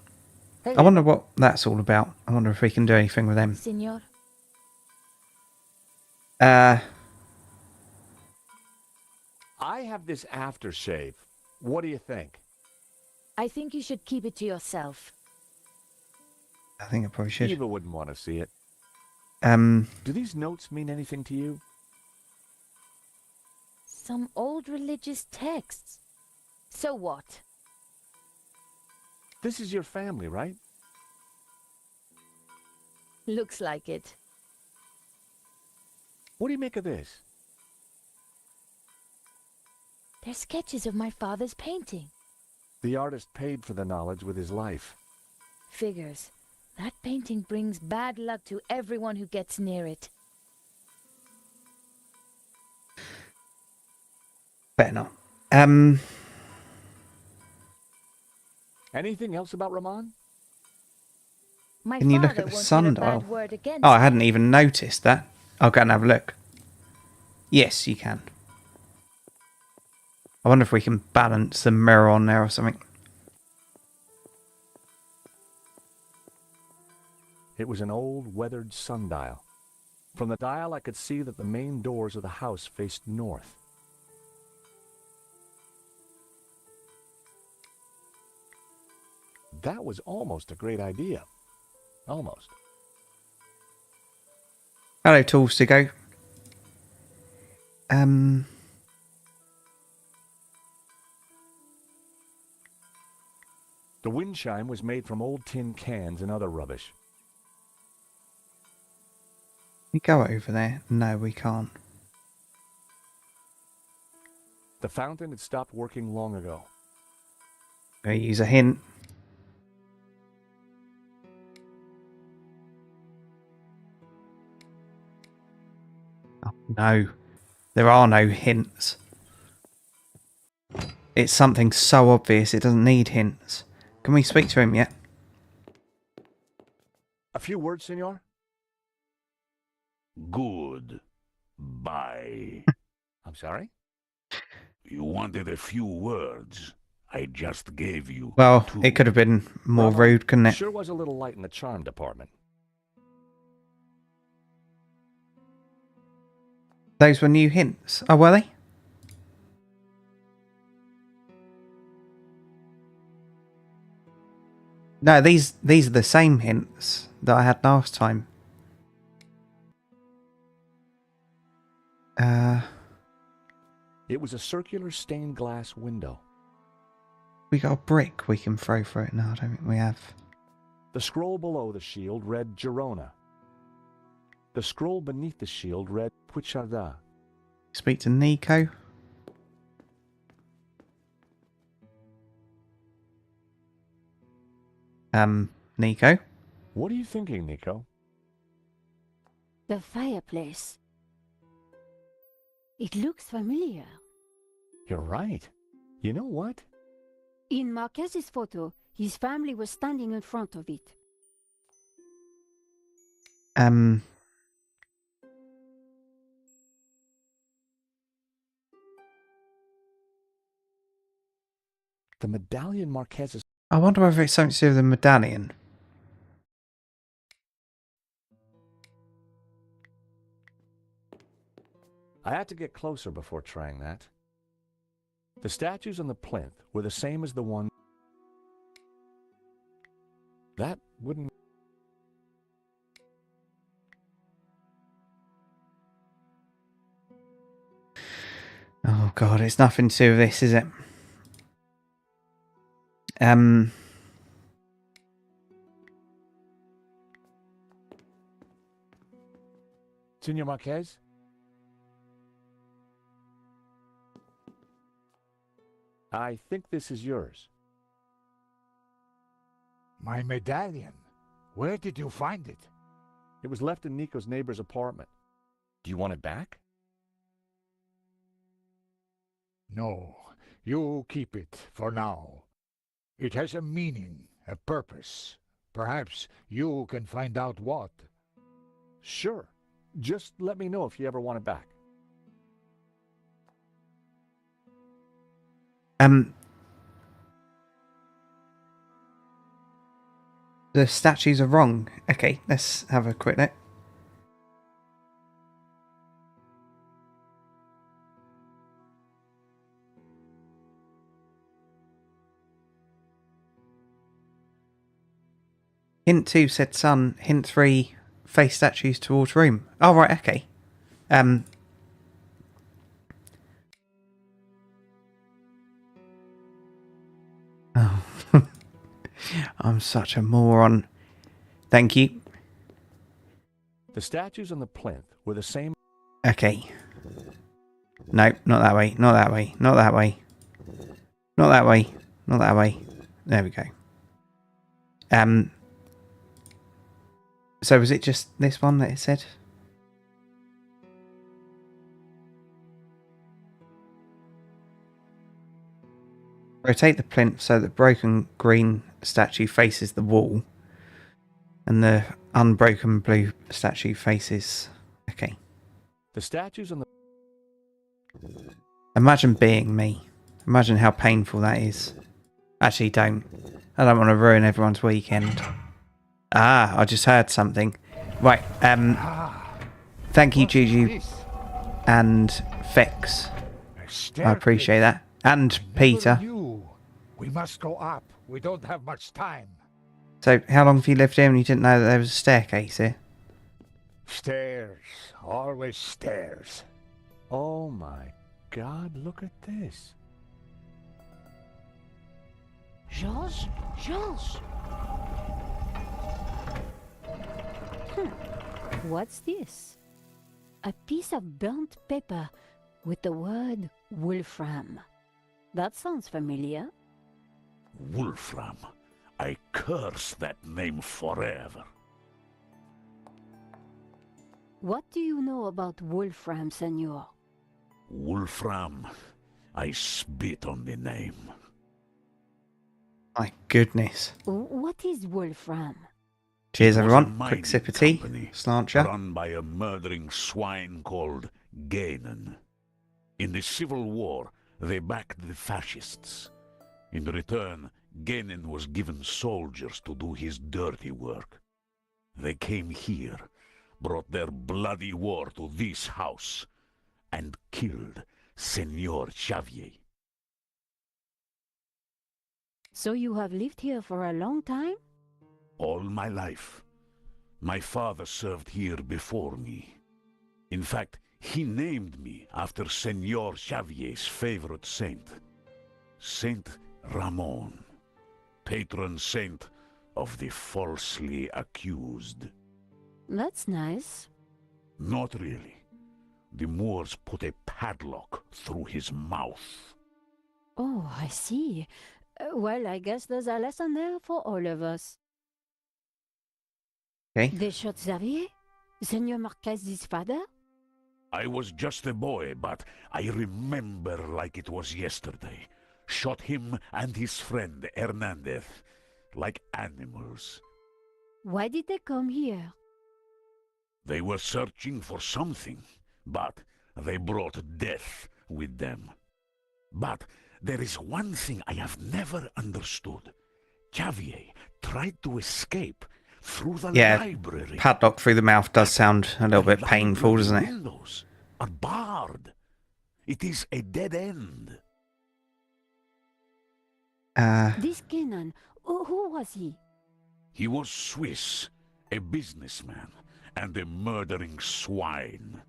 Hey, I wonder what that's all about. I wonder if we can do anything with them. Senor, I have this aftershave. What do you think? I think you should keep it to yourself. I think I probably should. Eva wouldn't want to see it. Do these notes mean anything to you? Some old religious texts. So what? This is your family, right? Looks like it. What do you make of this? They're sketches of my father's painting. The artist paid for the knowledge with his life. Figures. That painting brings bad luck to everyone who gets near it. Better not. Anything else about Rahman? My Can you look father at the won't hear a sundial? bad word against Oh, I me. hadn't even noticed that. I'll go and have a look. Yes, you can. I wonder if we can balance the mirror on there or something. It was an old, weathered sundial. From the dial, I could see that the main doors of the house faced north. That was almost a great idea. Almost. Hello, tools to go. The wind chime was made from old tin cans and other rubbish. We go over there? No, we can't. The fountain had stopped working long ago. Gonna use a hint. Oh, no. There are no hints. It's something so obvious it doesn't need hints. Can we speak to him yet? A few words, senor? Good. Bye. I'm sorry? You wanted a few words. I just gave you Well, two. it could have been more Well, rude, couldn't it? Sure was a little light in the charm department. Those were new hints. Oh, were they? No, these are the same hints that I had last time. It was a circular stained glass window. We got a brick we can throw for it. No, I don't think we have. The scroll below the shield read Girona. The scroll beneath the shield read Puicharda. Speak to Nico. Nico? What are you thinking, Nico? The fireplace. It looks familiar. You're right. You know what? In Marquez's photo, his family was standing in front of it. The medallion Marquez is... I wonder whether it's something to do with the medallion. I had to get closer before trying that. The statues on the plinth were the same as the one... That wouldn't... Oh god, it's nothing to do with this, is it? Senor Marquez? I think this is yours. My medallion. Where did you find it? It was left in Nico's neighbor's apartment. Do you want it back? No, you keep it for now. It has a meaning, a purpose. Perhaps you can find out what. Sure. Just let me know if you ever want it back. The statues are wrong. Okay, let's have a quick look. Hint 2 said sun. Hint 3 face statues towards room. Oh, right, okay. Oh. I'm such a moron. Thank you. The statues on the plinth were the same. Okay. No, not that way. Not that way. Not that way. Not that way. Not that way. There we go. So was it just this one that it said? Rotate the plinth so the broken green statue faces the wall. And the unbroken blue statue faces... Okay. The statues on the... Imagine being me. Imagine how painful that is. Actually, don't. I don't want to ruin everyone's weekend. Ah, I just heard something. Right, thank you, Juju and Fex. I appreciate that. And Peter. We must go up. We don't have much time. So, how long have you lived here and you didn't know that there was a staircase here? Stairs. Always stairs. Oh my God, look at this. George? George! What's this? A piece of burnt paper with the word Wolfram. That sounds familiar. Wolfram. I curse that name forever. What do you know about Wolfram, senor? Wolfram. I spit on the name. My goodness. What is Wolfram? Cheers, It was everyone. a Quick sip of mining tea. company Slancher. Run by a murdering swine called Gainen. In the Civil War, they backed the fascists. In return, Gainen was given soldiers to do his dirty work. They came here, brought their bloody war to this house, and killed Senor Xavier. So you have lived here for a long time? All my life. My father served here before me. In fact, he named me after Senor Xavier's favorite saint, Saint Ramon, patron saint of the falsely accused. That's nice. Not really. The Moors put a padlock through his mouth. Oh, I see. Well, I guess there's a lesson there for all of us. Okay. They shot Xavier? Senor Marquez's father? I was just a boy, but I remember like it was yesterday. Shot him and his friend Hernandez, like animals. Why did they come here? They were searching for something, but they brought death with them. But there is one thing I have never understood. Xavier tried to escape through the library. Padlock through the mouth does sound a little bit painful, doesn't it? Windows are barred. It is a dead end. This Kenan, who was he? He was Swiss, a businessman, and a murdering swine.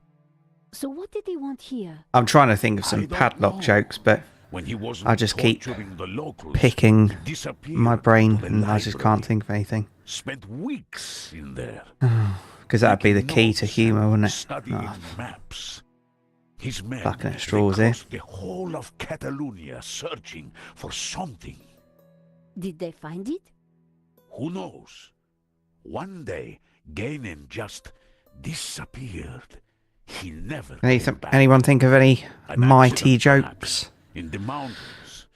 So what did he want here? I'm trying to think of I some don't padlock know. jokes, but When he wasn't I just keep torturing the locals, picking he disappeared my brain to the and I just library. can't think of anything. Spent weeks in there. Because that'd be the making key to notes, humour, wouldn't it? Studying Oh, maps. His men, Plucking at they straws here. crossed the whole of Catalonia searching for something. Did they find it? Who knows? One day, Gainen just disappeared. He never came back. anyone think of any An mighty accident, perhaps, jokes? in the mountains.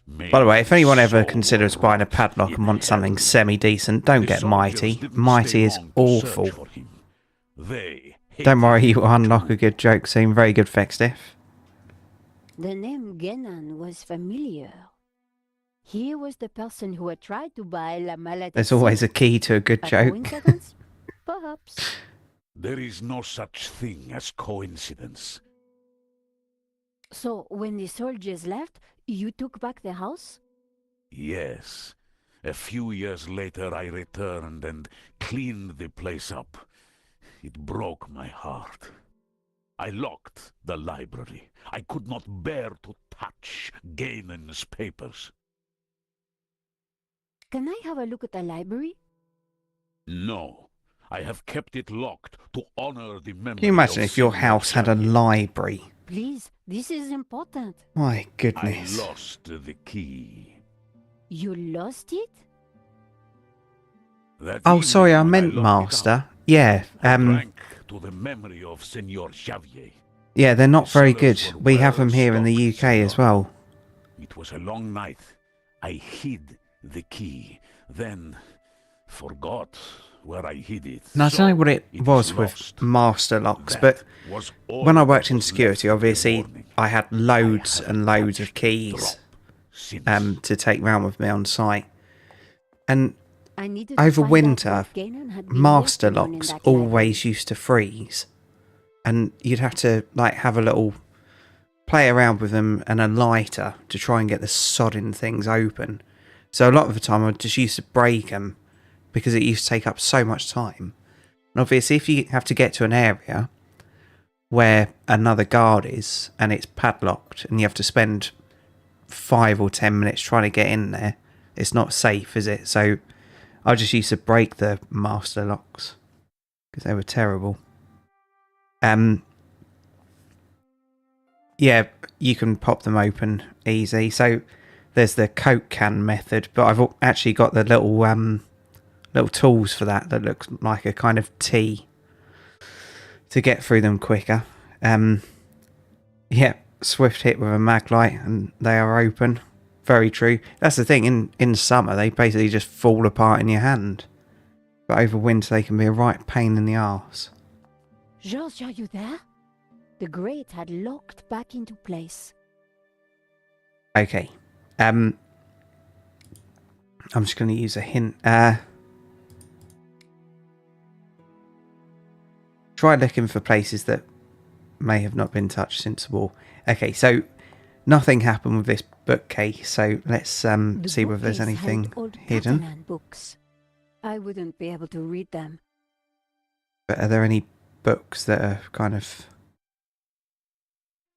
By the way, if anyone ever So considers buying a padlock and wants something semi-decent, don't The get soldiers mighty. didn't Mighty stay is long to search awful. for him. They Don't worry, hated you will him unlock too. a good joke soon. Very good, Fextiff. The name Genan was familiar. He was the person who had tried to buy La Maladie. There's always a key to a good A joke. coincidence? Perhaps. There is no such thing as coincidence. So, when the soldiers left, you took back the house? Yes. A few years later I returned and cleaned the place up. it broke my heart. I locked the library. I could not bear to touch Gainon's papers. Can I have a look at the library? No, I have kept it locked to honor the memory Can you imagine of if your Senor house had a Xavier. Please, library? this is important. My I goodness. lost the key. You lost it? That Oh, evening sorry, I when meant locked it master. up, Yeah, I drank to the memory of Senor Xavier. yeah, they're not The very cellars good. were We have well them here in the stocked, UK as Senor. well. It was a long night. I hid the key, then forgot where I hid it. Now, I So don't know what it is was with lost. master locks, That but was all when I that worked in was security, left of the obviously, morning. I had loads I and haven't loads of touched a keys drop since. to take round with me on site. And I needed to over find out winter, what Ganon had been master working on in locks that library. always used to freeze. And you'd have to, like, have a little play around with them and a lighter to try and get the sodding things open. So a lot of the time I just used to break them because it used to take up so much time. And obviously if you have to get to an area where another guard is and it's padlocked and you have to spend 5 or 10 minutes trying to get in there, it's not safe, is it? So I just used to break the master locks because they were terrible. Yeah, you can pop them open easy. So there's the Coke can method, but I've actually got the little tools for that looks like a kind of T to get through them quicker. Yeah, swift hit with a mag light and they are open. Very true. That's the thing, in summer they basically just fall apart in your hand. But over winter they can be a right pain in the arse. George, are you there? The grate had locked back into place. Okay. I'm just going to use a hint. Try looking for places that may have not been touched since the war. Okay, so nothing happened with this bookcase, so let's see whether there's bookcase anything held old hidden. Catalan books. I wouldn't be able to read them. But are there any books that are kind of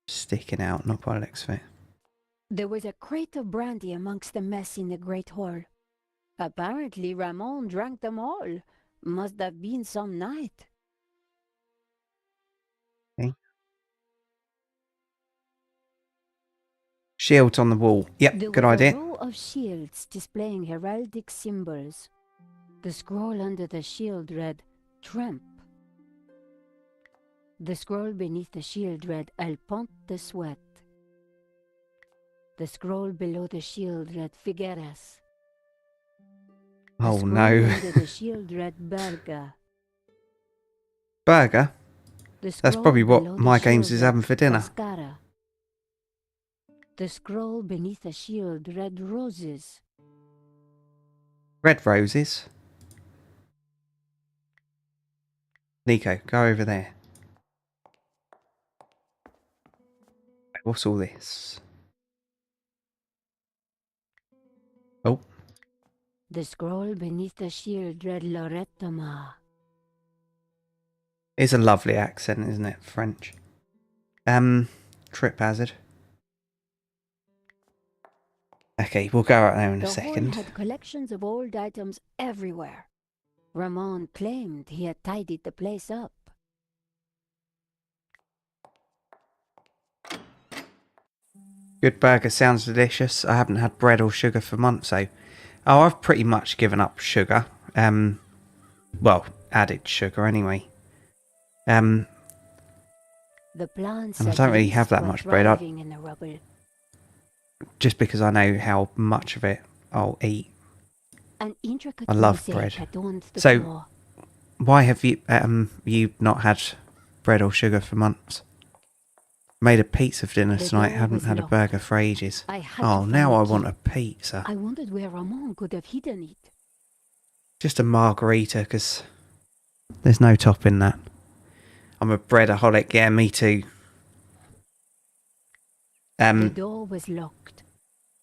sticking out? Not by the looks of it. There was a crate of brandy amongst the mess in the great hall. Apparently Ramon drank them all. Must have been some night. Okay. Shields on the wall. Yep, There good was idea. a row of shields displaying heraldic symbols. The scroll under the shield read, Tramp. The scroll beneath the shield read, El Pont de Sweat. The scroll below the shield read, Figueras. The Oh scroll no. under the shield read, Berga. Burger? The That's scroll probably what below the My Games shield is read, having for dinner. Cascara. The scroll beneath the shield read, Roses. Red roses. Nico, go over there. What's all this? Oh, The scroll beneath the shield read, Loretama. it's a lovely accent, isn't it? French. Trip hazard. Okay, we'll go out there in a The hall second. had collections of old items everywhere. Ramon claimed he had tidied the place up. Good burger, sounds delicious. I haven't had bread or sugar for months, so... Oh, I've pretty much given up sugar. Well, added sugar anyway. The plants And I at don't really least have that were much bread. thriving in the rubble. Just because I know how much of it I'll eat. An intricate I love mosaic bread. adorned the So- floor. Why have you not had bread or sugar for months? Made a pizza for dinner The tonight, door haven't was had a locked. burger for ages. I had Oh, to now find I the want key. a pizza. I wondered where Ramon could have hidden it. Just a margarita, because there's no topping that. I'm a breadaholic, yeah, me too. The door was locked.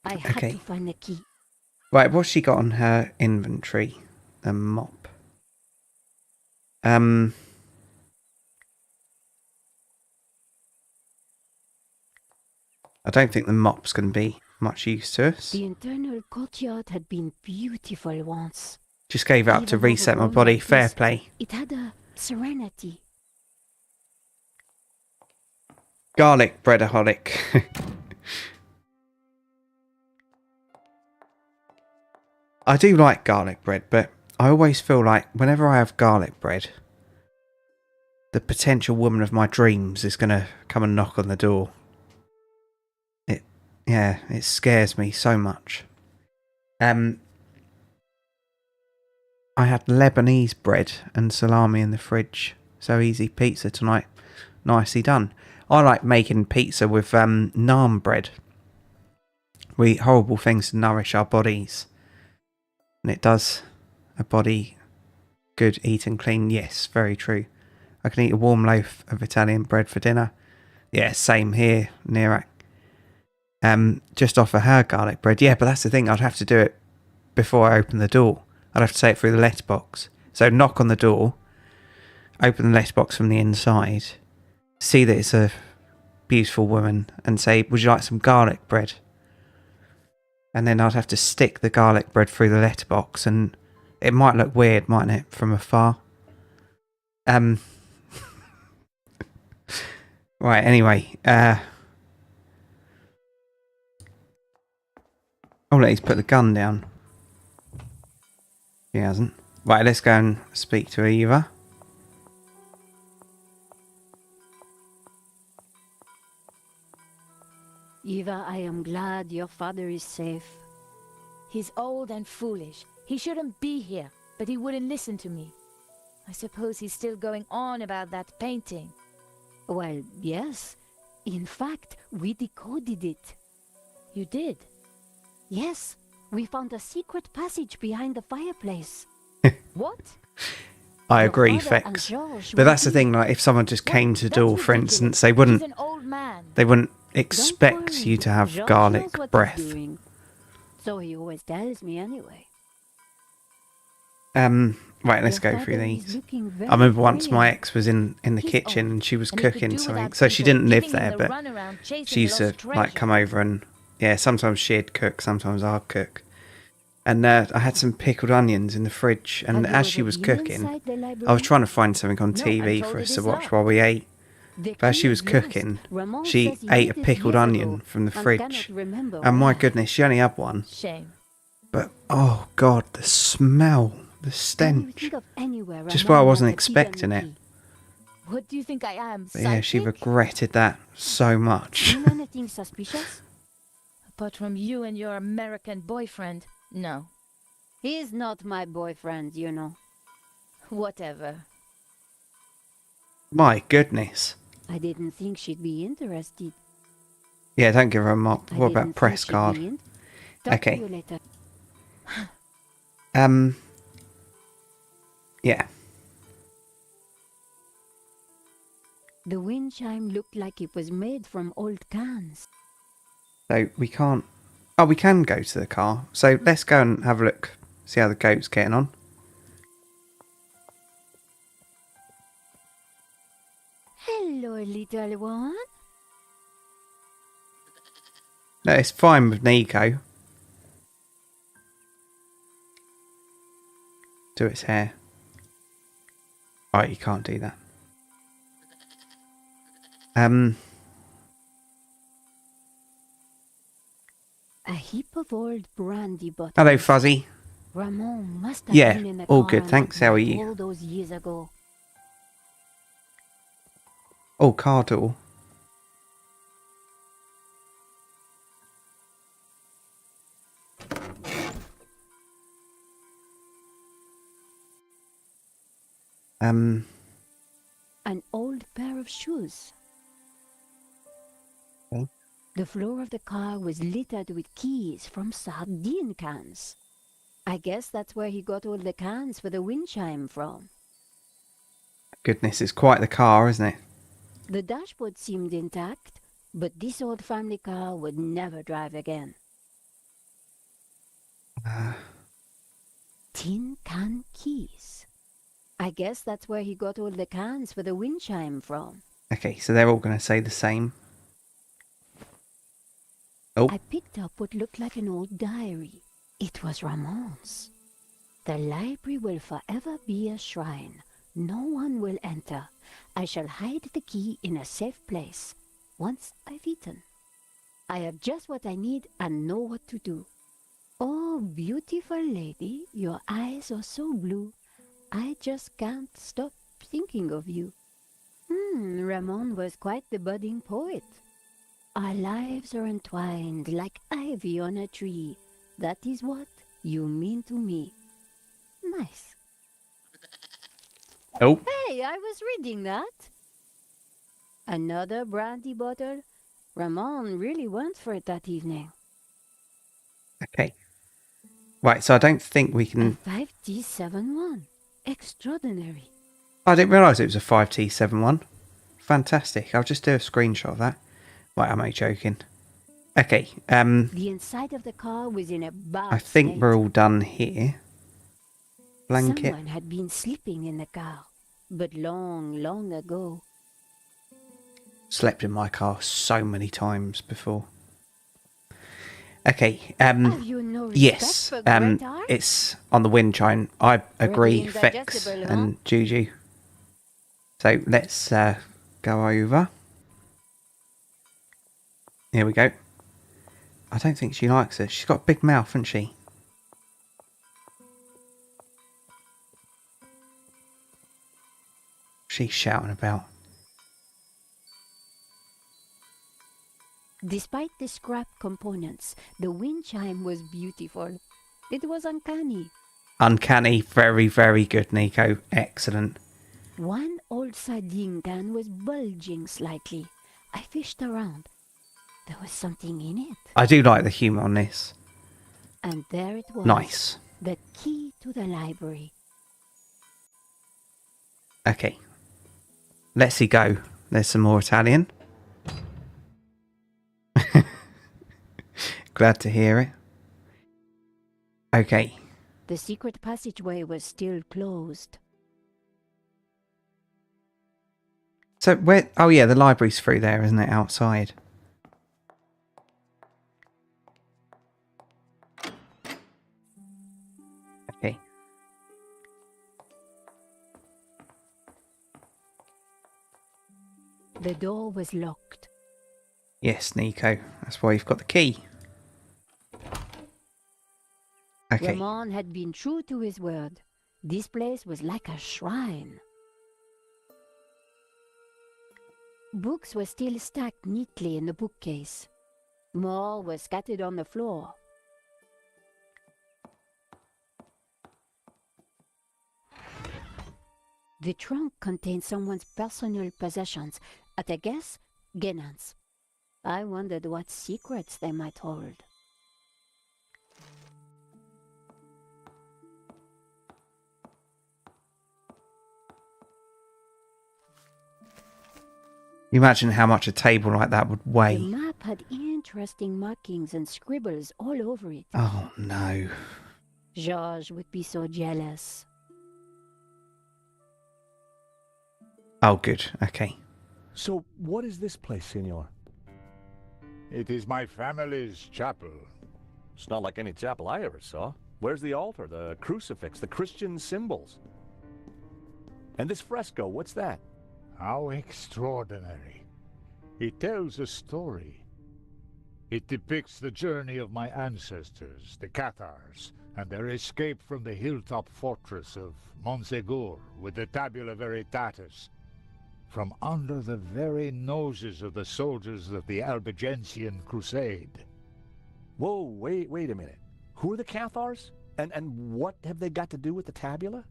I had okay. to find the key. Right, what's she got on her inventory? A mop. I don't think the mop's going to be much use to us. The internal courtyard had been beautiful once. Just gave it up to Even reset my overgrown body. like Fair this, play. It had a serenity. Garlic breadaholic. I do like garlic bread, but I always feel like whenever I have garlic bread, the potential woman of my dreams is going to come and knock on the door. It scares me so much. I had Lebanese bread and salami in the fridge. So easy pizza tonight. Nicely done. I like making pizza with naan bread. We eat horrible things to nourish our bodies. And it does a body good, eating clean. Yes, very true. I can eat a warm loaf of Italian bread for dinner. Yeah, same here, Nirak. Just offer her garlic bread. Yeah, but that's the thing. I'd have to do it before I open the door. I'd have to say it through the letterbox. So knock on the door, open the letterbox from the inside, see that it's a beautiful woman, and say, "Would you like some garlic bread?" And then I'd have to stick the garlic bread through the letterbox, and it might look weird, mightn't it, from afar? Right. Anyway, oh, he's put the gun down. He hasn't. Right, let's go and speak to Eva. Eva, I am glad your father is safe. He's old and foolish. He shouldn't be here, but he wouldn't listen to me. I suppose he's still going on about that painting. Well, yes. In fact, we decoded it. You did? Yes, we found a secret passage behind the fireplace. What? I Your agree, father and Fex. George But were that's the thing, like, if someone just came to the That's door, for ridiculous. instance, they He's wouldn't an old man. expect Don't you worry, to have George knows garlic what he's breath. doing. So he always tells me anyway. Right, let's Your go through father is these. looking very I remember once my brilliant. ex was in the He's kitchen old, and she was and he could cooking do something. without So she people didn't live giving him there, the but runaround chasing she used the to lost like treasure. come over and yeah, sometimes she'd cook, sometimes I'd cook. And I had some pickled onions in the fridge, and Have you as she ever was been cooking, inside the I was library? trying to find something on No, TV I'm for told us it to is watch locked. while we ate. The But as she key was is lost. cooking, Ramon she says he ate hid a it pickled years onion ago from the and fridge. cannot remember And my where. goodness, she only had one. Shame. But oh god, the smell, the Can you stench. think of anywhere Just Ramon where I wasn't might have hidden expecting the it. key? What do you think I am, But yeah, she psychic? regretted that so much. Seen anything suspicious? Apart from you and your American boyfriend, no. He's not my boyfriend, you know. Whatever. My goodness. I didn't think she'd be interested. Yeah, don't give her a mop. I What didn't about think press she'd card? be in- Talk Okay. to you later. Yeah. The wind chime looked like it was made from old cans. So we can't... Oh, we can go to the car. So let's go and have a look. See how the goat's getting on. Hello, little one. No, it's fine with Nico. Do its hair. Right, you can't do that. A heap of old brandy bottles. Hello, Fuzzy. Ramon must have Yeah, been in the all car good, on thanks. that How are night you? all those years ago. Oh, car door. An old pair of shoes. Okay. The floor of the car was littered with keys from sardine cans. I guess that's where he got all the cans for the wind chime from. Goodness, it's quite the car, isn't it? The dashboard seemed intact, but this old family car would never drive again. Tin can keys. I guess that's where he got all the cans for the wind chime from. Okay, so they're all going to say the same. Oh, I picked up what looked like an old diary. It was Ramon's. The library will forever be a shrine. No one will enter. I shall hide the key in a safe place. Once I've eaten, I have just what I need and know what to do. Oh, beautiful lady, your eyes are so blue. I just can't stop thinking of you. Ramon was quite the budding poet. Our lives are entwined like ivy on a tree. That is what you mean to me. Nice. oh, Hey, I was reading that. Another brandy bottle? Ramon really went for it that evening. okay. Right, so I don't think we A can... 5T71. Extraordinary. I didn't realise it was a 5T71. Fantastic. I'll just do a screenshot of that. Right, I'm only joking. Okay, The inside of the car was in a bad I think state. we're all done here. Blanket. Someone had been sleeping in the car, but long, long ago. Slept in my car so many times before. Okay, Have you no respect yes, for great art? it's on the wind chime. I agree, Pretty Fex indigestible, huh? and Juju. So let's go over. Here we go. I don't think she likes it. She's got a big mouth, hasn't she? She's shouting about. Despite the scrap components, the wind chime was beautiful. It was uncanny. Uncanny, very, very good, Nico. Excellent. One old sardine can was bulging slightly. I fished around. There was something in it. I do like the humour on this. And there it was. Nice. The key to the library. Okay. Let's see go. There's some more Italian. Glad to hear it. Okay. The secret passageway was still closed. So where... Oh yeah, the library's through there, isn't it? Outside. Okay. The door was locked. Yes, Nico. That's why you've got the key. Okay. Ramon had been true to his word. This place was like a shrine. Books were still stacked neatly in the bookcase. More were scattered on the floor. The trunk contained someone's personal possessions. At a guess, Genan's. I wondered what secrets they might hold. You imagine how much a table like that would The weigh. map had interesting markings and scribbles all over it. Oh no. George would be so jealous. Oh good. Okay. So, what is this place, Senor? It is my family's chapel. It's not like any chapel I ever saw. Where's the altar, the crucifix, the Christian symbols? And this fresco, what's that? How extraordinary. It tells a story. It depicts the journey of my ancestors, the Cathars, and their escape from the hilltop fortress of Montsegur with the Tabula Veritatis, from under the very noses of the soldiers of the Albigensian Crusade. Whoa, wait a minute. Who are the Cathars? And what have they got to do with the tabula?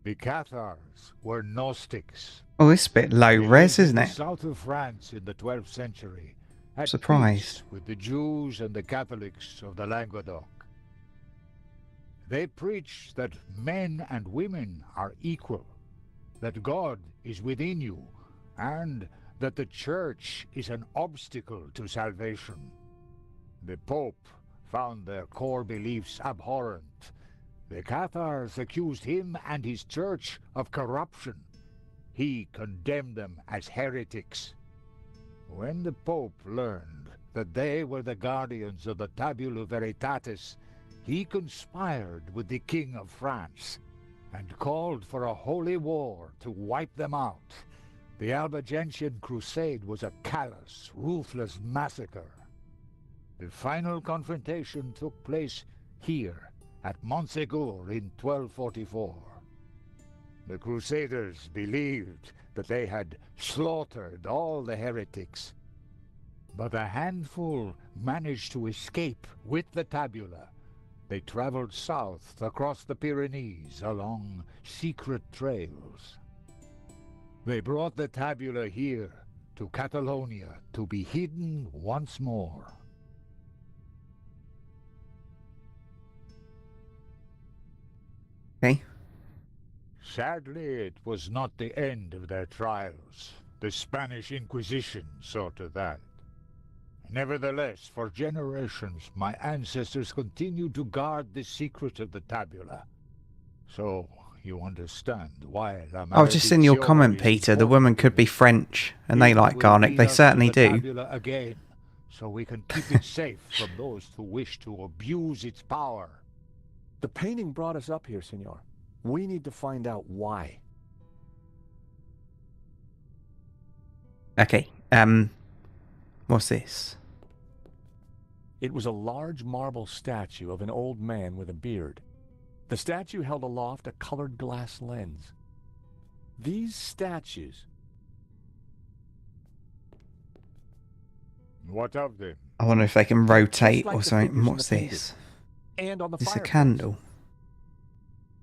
The Cathars were Gnostics. Oh, it's a bit low They res, lived in isn't the it? south of France in the 12th century. At Surprised. peace with the Jews and the Catholics of the Languedoc. They preach that men and women are equal, that God is within you, and that the Church is an obstacle to salvation. The Pope found their core beliefs abhorrent. The Cathars accused him and his church of corruption. He condemned them as heretics. When the Pope learned that they were the guardians of the Tabula Veritatis, he conspired with the King of France and called for a holy war to wipe them out. The Albigensian Crusade was a callous, ruthless massacre. The final confrontation took place here, at Montségur in 1244. The Crusaders believed that they had slaughtered all the heretics, but a handful managed to escape with the tabula. They traveled south across the Pyrenees along secret trails. They brought the tabula here to Catalonia to be hidden once more. Okay. Sadly, it was not the end of their trials. The Spanish Inquisition saw to that. Nevertheless, for generations, my ancestors continued to guard the secret of the tabula. So, you understand why Oh, just in your comment, Peter, the woman could be French, and they like garlic. They certainly do. Again, so we can keep it safe from those who wish to abuse its power. The painting brought us up here, Senor. We need to find out why. Okay, what's this? It was a large marble statue of an old man with a beard. The statue held aloft a colored glass lens. These statues... What of them? I wonder if they can rotate like or the something. figures in What's the painting. this? And on the It's a fireplace. candle.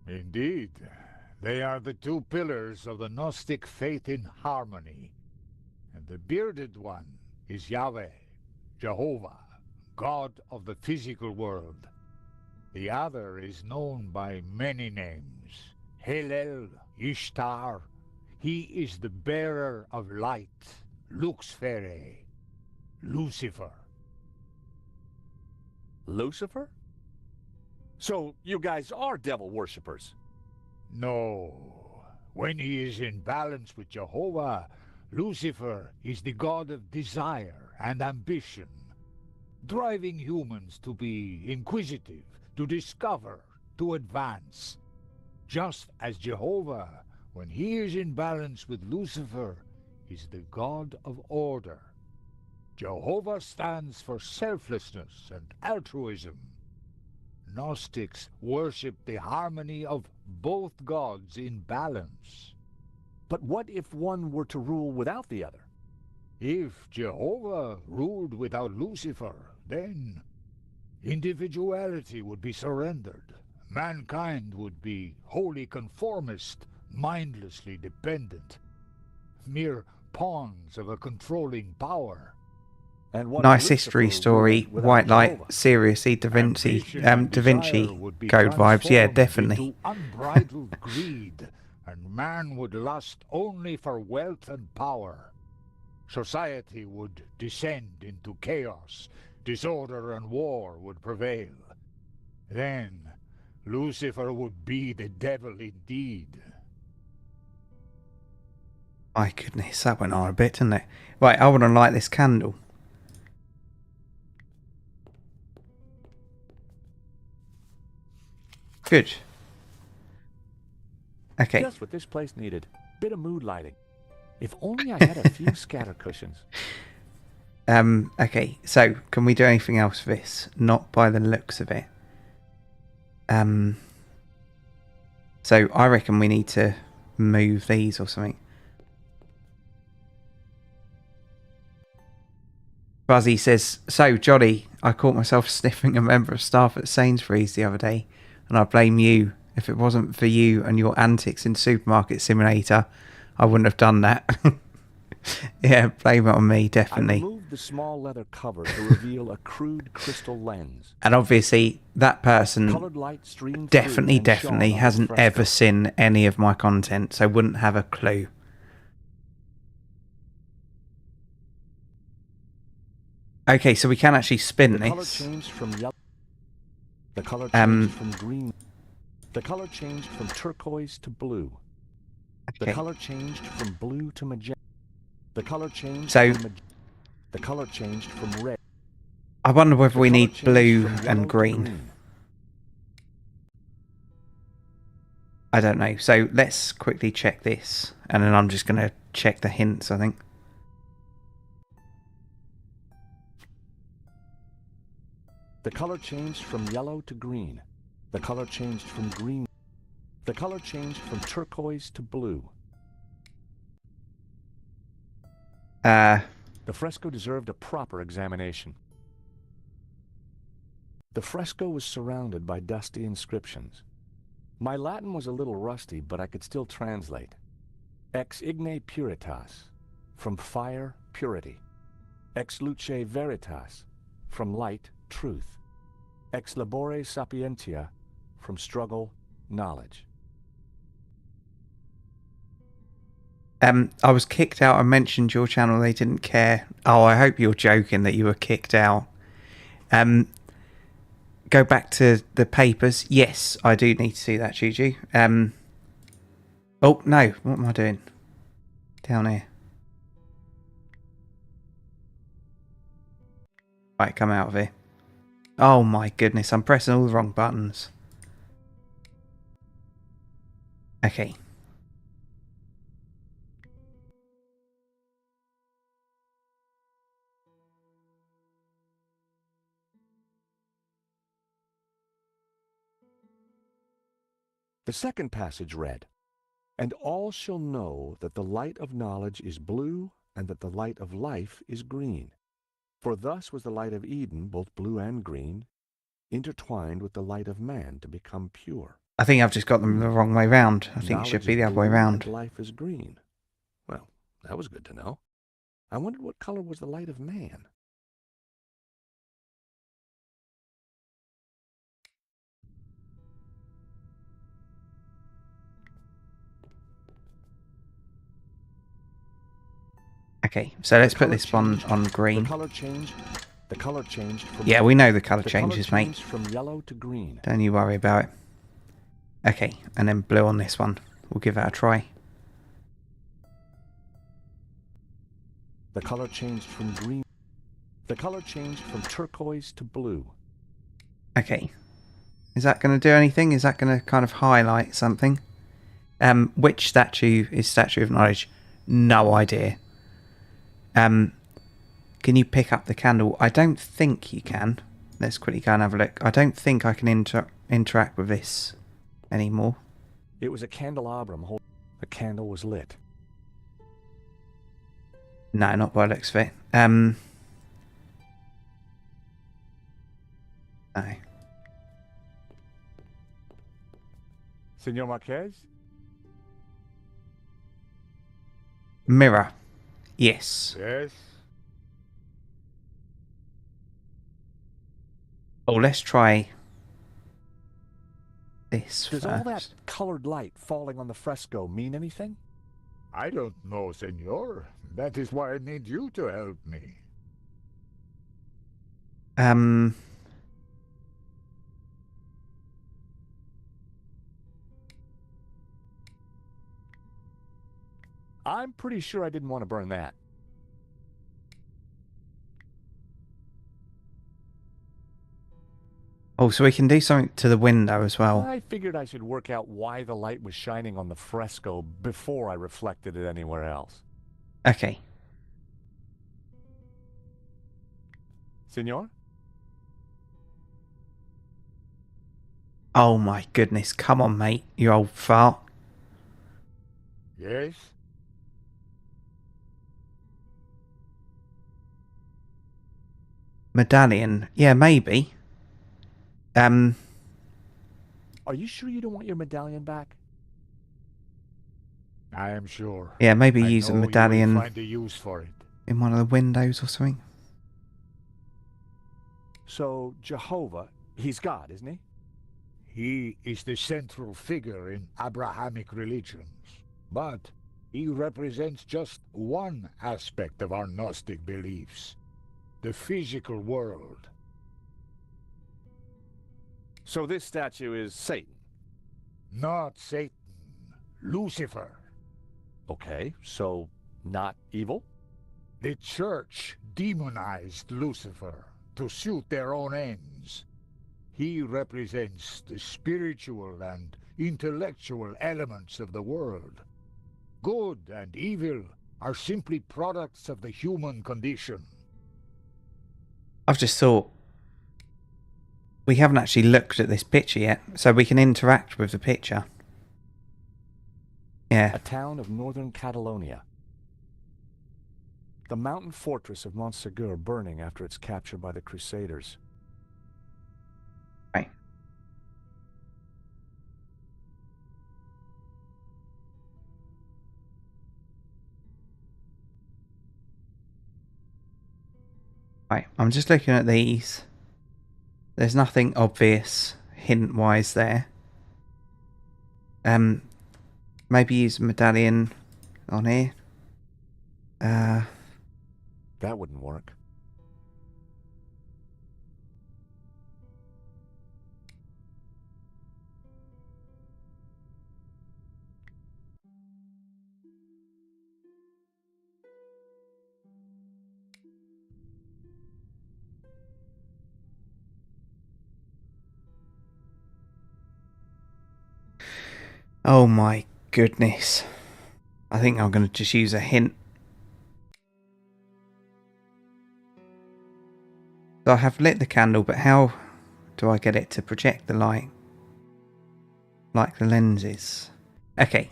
Indeed, they are the two pillars of the Gnostic faith in harmony. And the bearded one is Yahweh, Jehovah, God of the physical world. The other is known by many names. Helel, Ishtar. He is the bearer of light, Luxfere, Lucifer. Lucifer? So you guys are devil worshippers? No. When he is in balance with Jehovah, Lucifer is the god of desire and ambition, driving humans to be inquisitive, to discover, to advance. Just as Jehovah, when he is in balance with Lucifer, is the god of order. Jehovah stands for selflessness and altruism. Gnostics worship the harmony of both gods in balance. But what if one were to rule without the other? If Jehovah ruled without Lucifer, then individuality would be surrendered. Mankind would be wholly conformist, mindlessly dependent, mere pawns of a controlling power. And what Nice if history Lucifer story, ruled without white light, Jehovah? seriously, Da Vinci, Ambition and Da Vinci desire would be Code vibes, yeah, transformed definitely. into unbridled greed, and man would lust only for wealth and power. Society would descend into chaos, disorder and war would prevail. Then Lucifer would be the devil indeed. My goodness, that went on a bit, didn't it? Right, I want to light this candle. Good. Okay. Just what this place needed. Bit of mood lighting. If only I had a few scatter cushions. Okay, so can we do anything else for this? Not by the looks of it. So I reckon we need to move these or something. Buzzy says, so Jolly, I caught myself sniffing a member of staff at Sainsbury's the other day, and I blame you. If it wasn't for you and your antics in Supermarket Simulator, I wouldn't have done that. Yeah, blame it on me, I definitely. removed the small leather cover to reveal a crude crystal lens. And obviously, that person Colored light streamed definitely through and shone on the hasn't fresco. ever seen any of my content, so wouldn't have a clue. Okay, so we can actually spin The color this. changed from yellow. The color changed from green. The color changed from turquoise to blue. The Okay. color changed from blue to magenta. The color changed So- from the color changed from red. I wonder whether we The color need changed blue from yellow and to green. I don't know. So let's quickly check this. And then I'm just going to check the hints, I think. The color changed from yellow to green. The color changed from green. The color changed from turquoise to blue. The fresco deserved a proper examination. The fresco was surrounded by dusty inscriptions. My Latin was a little rusty, but I could still translate. Ex igne puritas, from fire, purity. Ex luce veritas, from light, truth. Ex labore sapientia, from struggle, knowledge. I was kicked out. I mentioned your channel. They didn't care. Oh, I hope you're joking that you were kicked out. Go back to the papers. Yes, I do need to see that, Juju. Oh, no. What am I doing? Down here. Right, come out of here. Oh my goodness, I'm pressing all the wrong buttons. Okay. The second passage read, "And all shall know that the light of knowledge is blue, and that the light of life is green. For thus was the light of Eden, both blue and green, intertwined with the light of man to become pure." I think I've just got them the wrong way round. I think it should Knowledge be is the other way blue round. and life is green. Well, that was good to know. I wondered what color was the light of man. Okay, so let's The put color this one changed- on green. The color changed. The color changed from Yeah, we know the colour the changes, color mate. changed from yellow to green. Don't you worry about it. Okay, and then blue on this one. We'll give that a try. The color changed from green. The color changed from turquoise to blue. Okay. Is that going to do anything? Is that going to kind of highlight something? Which statue is Statue of Knowledge? No idea. Can you pick up the candle? I don't think you can. Let's quickly go and have a look. I don't think I can interact with this anymore. It was a candelabrum. The candle was lit. No, not by the looks of it. No. Senor Marquez? Mirror. Yes. Yes? Oh, let's try this Does first. all that colored light falling on the fresco mean anything? I don't know, senor. That is why I need you to help me. I'm pretty sure I didn't want to burn that. Oh, so we can do something to the window as well. I figured I should work out why the light was shining on the fresco before I reflected it anywhere else. Okay. Senor? Oh my goodness. Come on, mate. You old fart. Yes? Medallion. Yeah, maybe. Are you sure you don't want your medallion back? I am sure. Yeah, maybe I use a know you will medallion find a use for it. in one of the windows or something. So, Jehovah, he's God, isn't he? He is the central figure in Abrahamic religions, but he represents just one aspect of our Gnostic beliefs, the physical world. So this statue is Satan. Not Satan, Lucifer. Okay, so not evil? The church demonized Lucifer. to suit their own ends. He represents the spiritual and intellectual elements of the world. Good and evil are simply products of the human condition. I've just thought, we haven't actually looked at this picture yet, so we can interact with the picture. Yeah. A town of northern Catalonia. The mountain fortress of Montsegur burning after its capture by the Crusaders. Right. Right, I'm just looking at these. There's nothing obvious hint-wise there. Maybe use a medallion on here. That wouldn't work. Oh my goodness. I think I'm going to just use a hint. So I have lit the candle, but how do I get it to project the light? Like the lenses. Okay.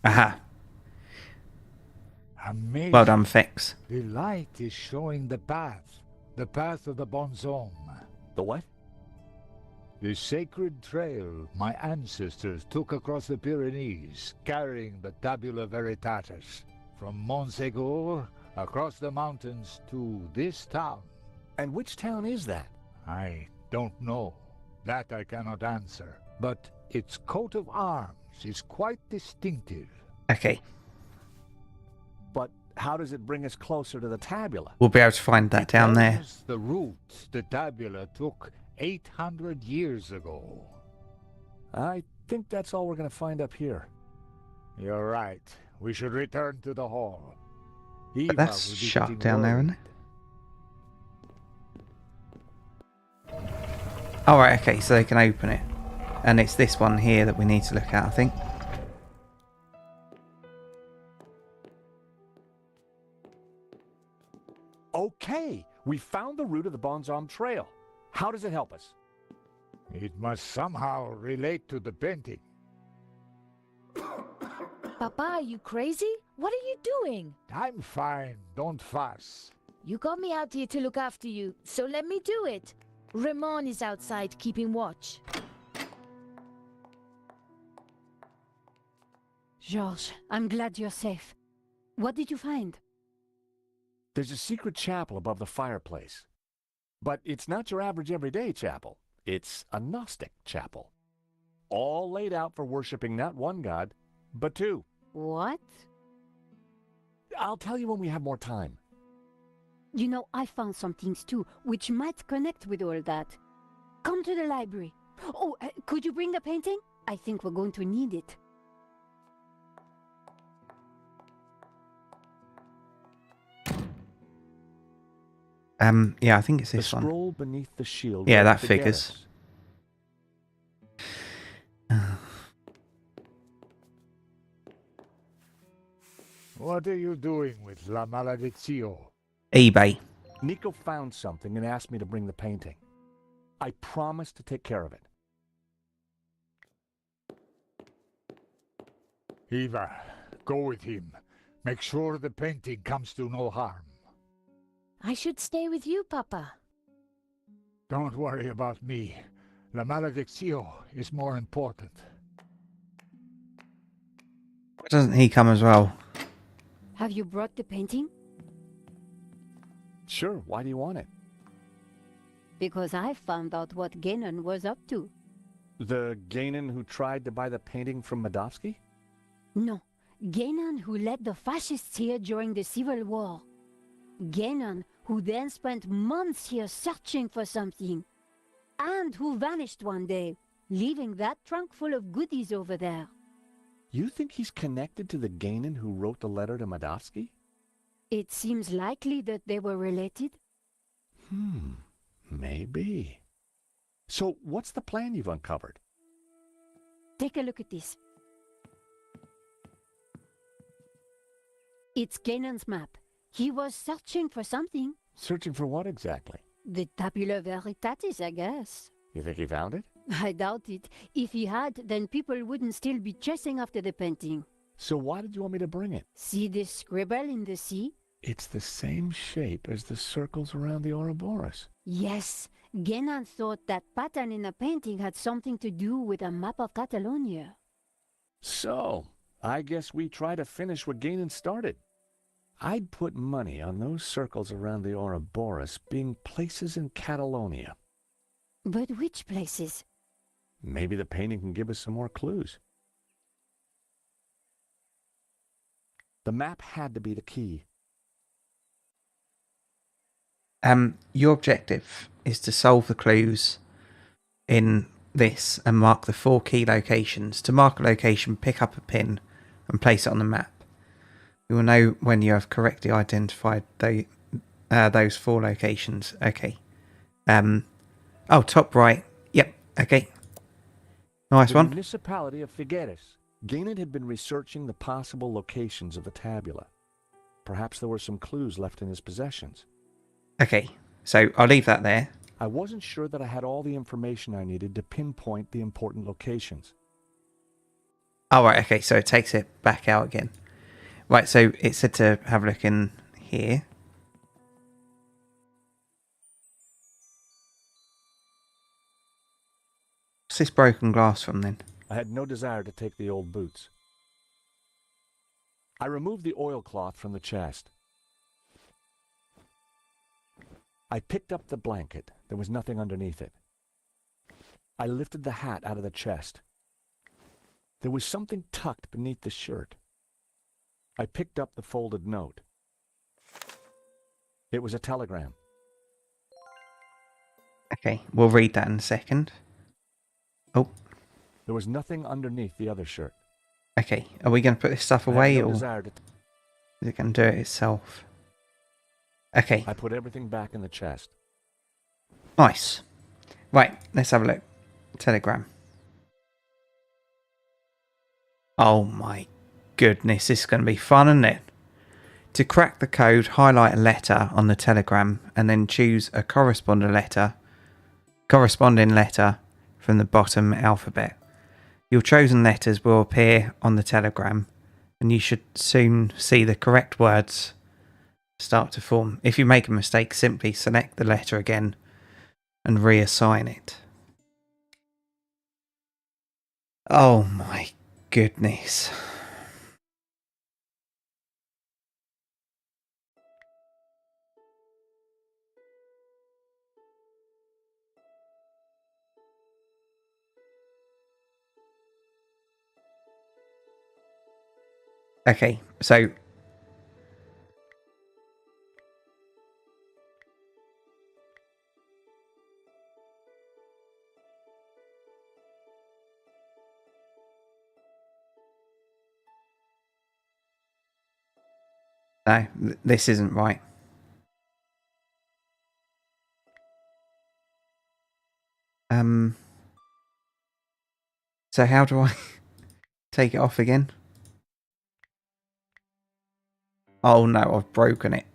Aha. Amazing. Well done, Fex. The light is showing the path of the bonzome. The what? The sacred trail my ancestors took across the Pyrenees, carrying the Tabula Veritatis. From Montsegur, across the mountains to this town. And which town is that? I don't know. That I cannot answer. But its coat of arms is quite distinctive. Okay. But how does it bring us closer to the tabula? We'll be able to find that down there. It's the route the tabula took 800 years ago. I think that's all we're going to find up here. You're right. We should return to the hall. Eva But that's will be shut getting down there, worried. isn't it? Alright, okay, so they can open it. And it's this one here that we need to look at, I think. Okay, we found the route of the Bonzom Trail. How does it help us? It must somehow relate to the painting. Papa, are you crazy? What are you doing? I'm fine. Don't fuss. You got me out here to look after you, so let me do it. Ramon is outside keeping watch. George, I'm glad you're safe. What did you find? There's a secret chapel above the fireplace. But it's not your average everyday chapel. It's a Gnostic chapel. All laid out for worshipping not one god, but two. What? I'll tell you when we have more time. You know, I found some things too, which might connect with all that. Come to the library. Oh, could you bring the painting? I think we're going to need it. Yeah, I think it's The this one. scroll beneath the shield. Yeah, read that the figures. Geras. What are you doing with La Maledizio? eBay. Nico found something and asked me to bring the painting. I promised to take care of it. Eva, go with him. Make sure the painting comes to no harm. I should stay with you, Papa. Don't worry about me. La Maledizio is more important. Why doesn't he come as well? Have you brought the painting? Sure, why do you want it? Because I found out what Ganon was up to. The Ganon who tried to buy the painting from Medovsky? No, Ganon who led the fascists here during the Civil War. Ganon who then spent months here searching for something. And who vanished one day, leaving that trunk full of goodies over there. You think he's connected to the Ganon who wrote the letter to Madovsky? It seems likely that they were related. Maybe. So what's the plan you've uncovered? Take a look at this. It's Ganon's map. He was searching for something. Searching for what exactly? The tabula veritatis, I guess. You think he found it? I doubt it. If he had, then people wouldn't still be chasing after the painting. So why did you want me to bring it? See this scribble in the sea? It's the same shape as the circles around the Ouroboros. Yes. Ganon thought that pattern in the painting had something to do with a map of Catalonia. So, I guess we try to finish what Ganon started. I'd put money on those circles around the Ouroboros being places in Catalonia. But which places? Maybe the painting can give us some more clues. The map had to be the key. Your objective is to solve the clues in this and mark the 4 key locations. To mark a location, pick up a pin and place it on the map. You will know when you have correctly identified those 4 locations. Okay. Oh, top right. Yep. Okay. Nice The one. municipality of Figueres. Ganon had been researching the possible locations of the tabula. Perhaps there were some clues left in his possessions. Okay. So I'll leave that there. I wasn't sure that I had all the information I needed to pinpoint the important locations. Oh, right. Okay. So it takes it back out again. Right. So it said to have a look in here. What's this broken glass from then? I had no desire to take the old boots. I removed the oilcloth from the chest. I picked up the blanket. There was nothing underneath it. I lifted the hat out of the chest. There was something tucked beneath the shirt. I picked up the folded note. It was a telegram. Okay. We'll read that in a second. Oh. There was nothing underneath the other shirt. Okay. Are we going to put this stuff I had away no or desire to is it going to do it itself? Okay. I put everything back in the chest. Nice. Right, let's have a look. Telegram. Oh my goodness, this is going to be fun, isn't it? To crack the code, highlight a letter on the telegram and then choose a corresponding letter from the bottom alphabet. Your chosen letters will appear on the telegram and you should soon see the correct words start to form. If you make a mistake, simply select the letter again and reassign it. Oh my goodness. Okay, so no, this isn't right. So how do I take it off again? Oh no, I've broken it.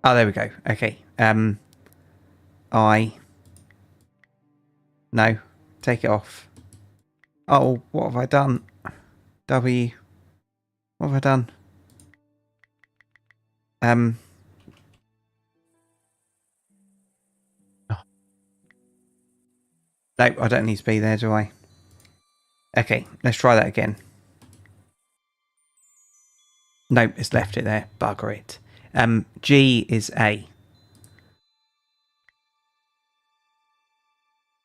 Oh, there we go. Okay. No, take it off. Oh, what have I done? W. What have I done? No, I don't need to be there, do I? Okay, let's try that again. Nope, it's left it there. Bugger it. G is A.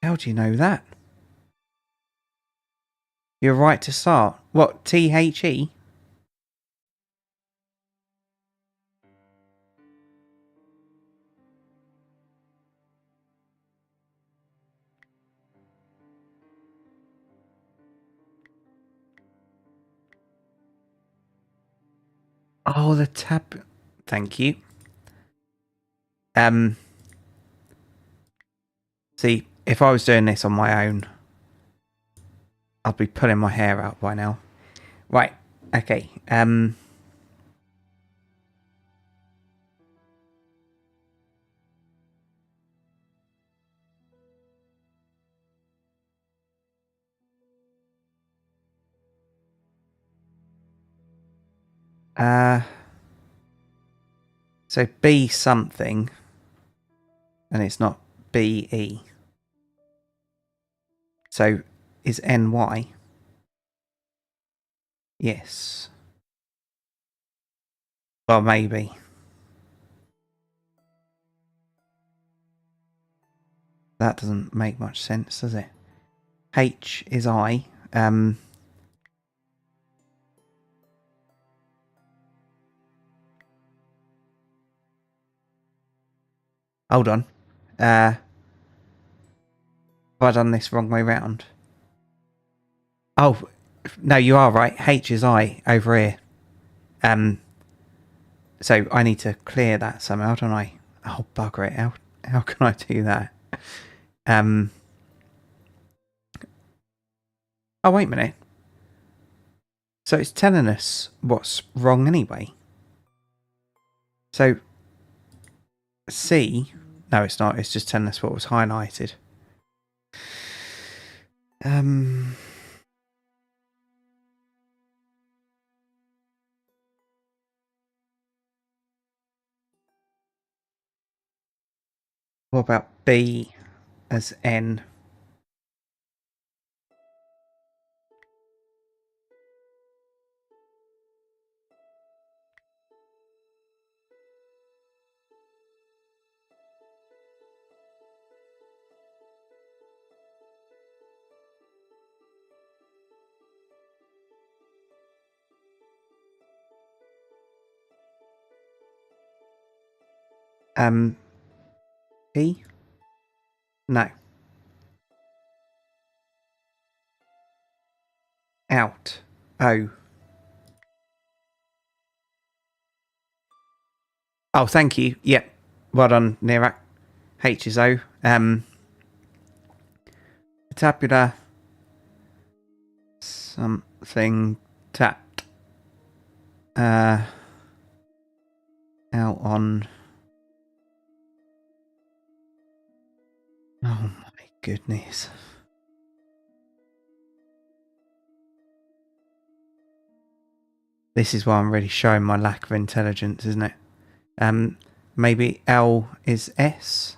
How do you know that? You're right to start. What, T-H-E? Oh, the tab. Thank you. See, if I was doing this on my own, I'd be pulling my hair out by now. Right. Okay. So B something, and it's not BE. So is NY? Yes. Well, maybe. That doesn't make much sense, does it? H is I. Hold on. Have I done this wrong way round? Oh, no, you are right. H is I over here. So I need to clear that somehow, don't I? Oh, bugger it. How can I do that? Oh, wait a minute. So it's telling us what's wrong anyway. So C... No, it's not. It's just telling us what was highlighted. What about B as N? P? No. Out. O. Oh, thank you. Yep. Well done, Nirak. H is O. Tabular. Something tapped. Out on. Oh my goodness. This is why I'm really showing my lack of intelligence, isn't it? Maybe L is S?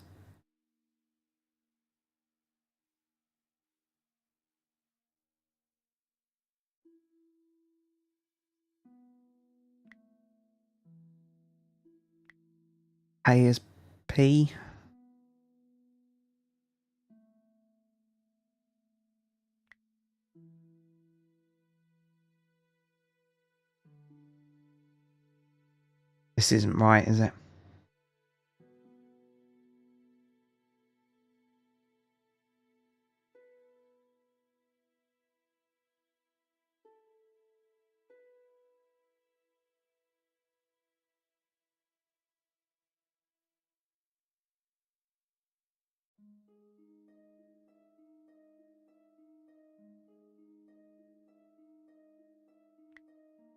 A is P? This isn't right, is it?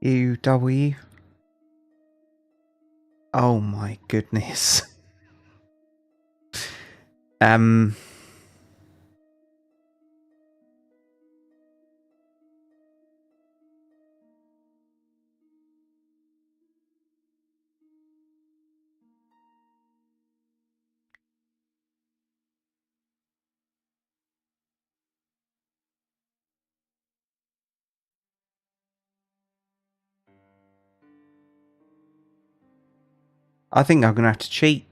U, W? Oh my goodness. I think I'm going to have to cheat.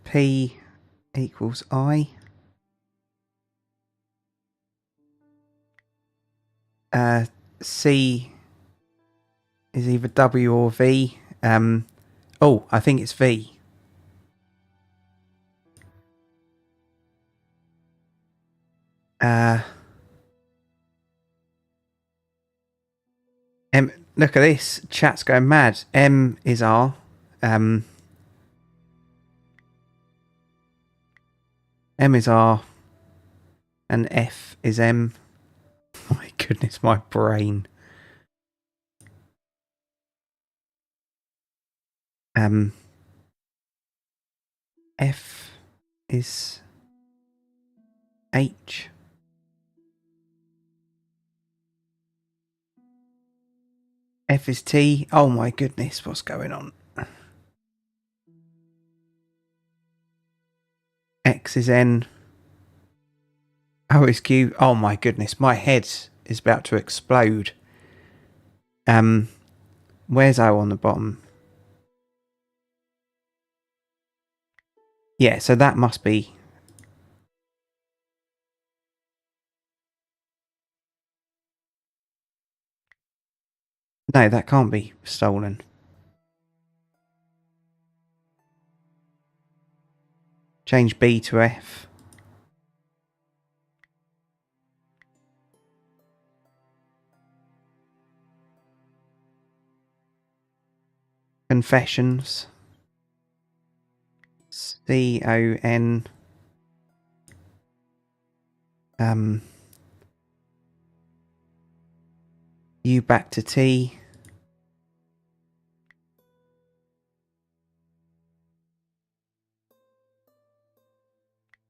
P equals I. C is either W or V. Oh, I think it's V. Look at this. Chat's going mad. M is R. M is R. And F is M. My goodness, my brain. F is H. F is T. Oh my goodness, what's going on? X is N. O is Q. Oh my goodness, my head is about to explode. Where's O on the bottom? Yeah, so that must be... No, that can't be stolen. Change B to F. Confessions. C-O-N. U back to T.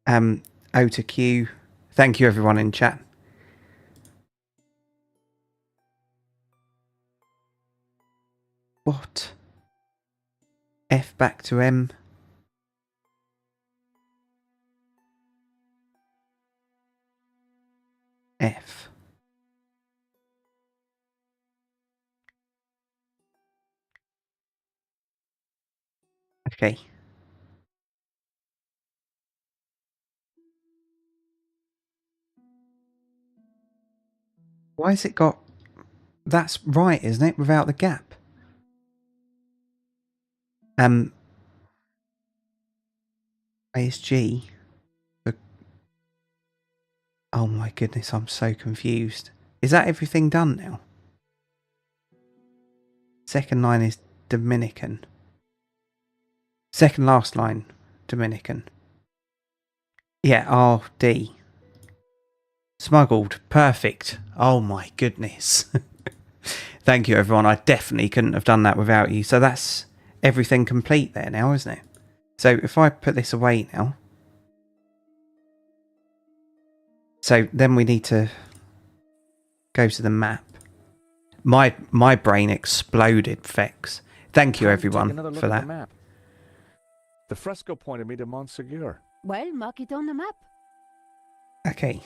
O to Q. Thank you everyone in chat. What? F back to M. F. Okay. Why has it got... That's right, isn't it? Without the gap. A is G. Oh my goodness, I'm so confused. Is that everything done now? Second line is Dominican. Second last line, Dominican. Yeah, RD. Smuggled. Perfect. Oh my goodness. Thank you everyone. I definitely couldn't have done that without you. So that's everything complete there now, isn't it? So if I put this away now. So then we need to go to the map. My brain exploded, Fex. Thank you everyone for that. Map. The fresco pointed me to Montsegur. Well, mark it on the map. Okay.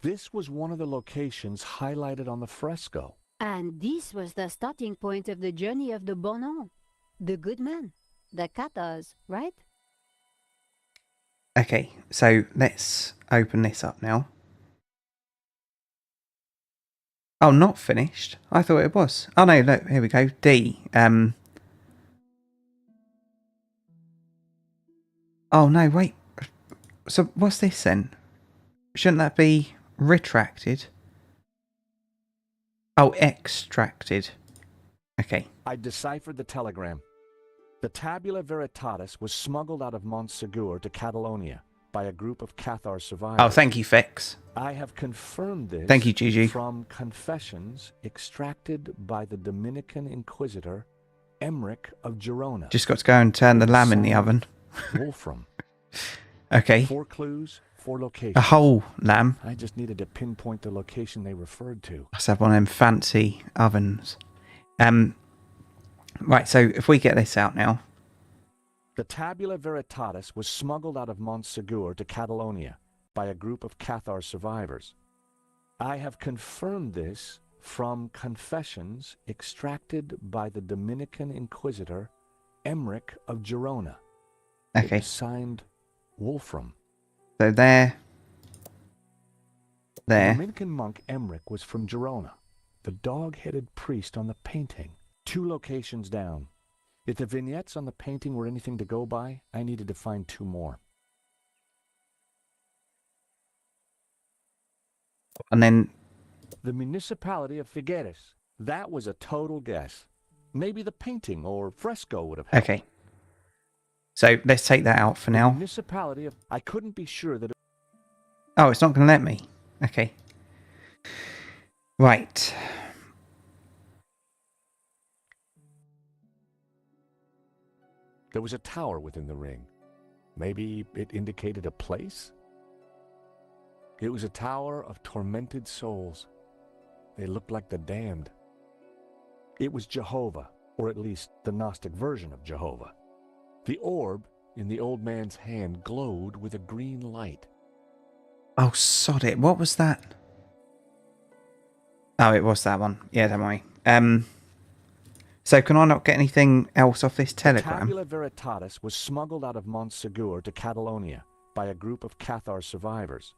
This was one of the locations highlighted on the fresco. And this was the starting point of the journey of the Bonan. The good man. The Cathars, right? Okay, so let's open this up now. Oh, not finished. I thought it was. Oh no, look, here we go. D. Oh no, wait. So what's this then? Shouldn't that be retracted? Oh, extracted. Okay. I deciphered the telegram. The Tabula Veritatis was smuggled out of Montsegur to Catalonia by a group of Cathar survivors. Oh, thank you, Fex. I have confirmed this Thank you, Gigi. from confessions extracted by the Dominican Inquisitor Emmerich of Girona. Just got to go and turn the lamb in the oven. Wolfram. Okay. 4 clues, 4 locations. A whole lamb. I just needed to pinpoint the location they referred to. Must have one of them fancy ovens. Right, so if we get this out now. The Tabula Veritatis was smuggled out of Montsegur to Catalonia by a group of Cathar survivors. I have confirmed this from confessions extracted by the Dominican Inquisitor Emmerich of Girona. Okay. It was signed Wolfram. So there. The There. Dominican monk Emmerich was from Girona. The dog-headed priest on the painting. 2 locations down. If the vignettes on the painting were anything to go by, I needed to find 2 more. And then... The municipality of Figueres. That was a total guess. Maybe the painting or fresco would have helped. Okay. So let's take that out for The now. municipality of... I couldn't be sure that... Oh, it's not going to let me. Okay. Right. There was a tower within the ring. Maybe it indicated a place? It was a tower of tormented souls. They looked like the damned. It was Jehovah, or at least the Gnostic version of Jehovah. The orb in the old man's hand glowed with a green light. Oh, sod it. What was that? Oh, it was that one. Yeah, don't worry. So can I not get anything else off this telegram? Tabula Veritatis was smuggled out of Montsegur to Catalonia by a group of Cathar survivors.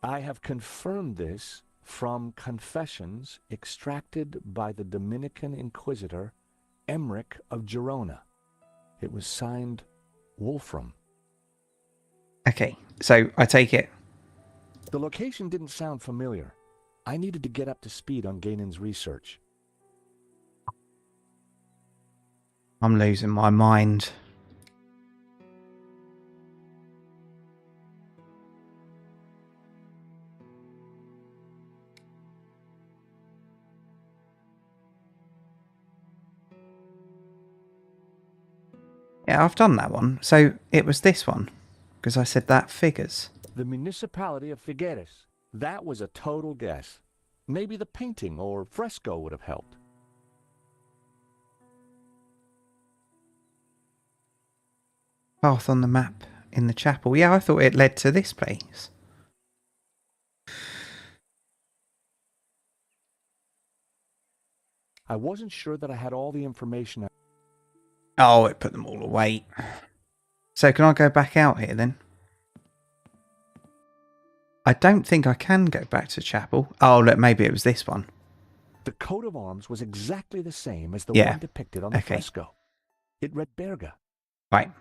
I have confirmed this from confessions extracted by the Dominican Inquisitor Emmerich of Girona. It was signed Wolfram. Okay, so I take it. The location didn't sound familiar. I needed to get up to speed on Gainon's research. I'm losing my mind. Yeah, I've done that one. So it was this one. Because I said that figures. The municipality of Figueres. That was a total guess. Maybe the painting or fresco would have helped. Path on the map in the chapel. Yeah, I thought it led to this place. I wasn't sure that I had all the information. Oh, it put them all away. So can I go back out here then? I don't think I can go back to chapel. Oh, look, maybe it was this one. The coat of arms was exactly the same as the Yeah. one depicted on the Okay. fresco. It read Berga. Right.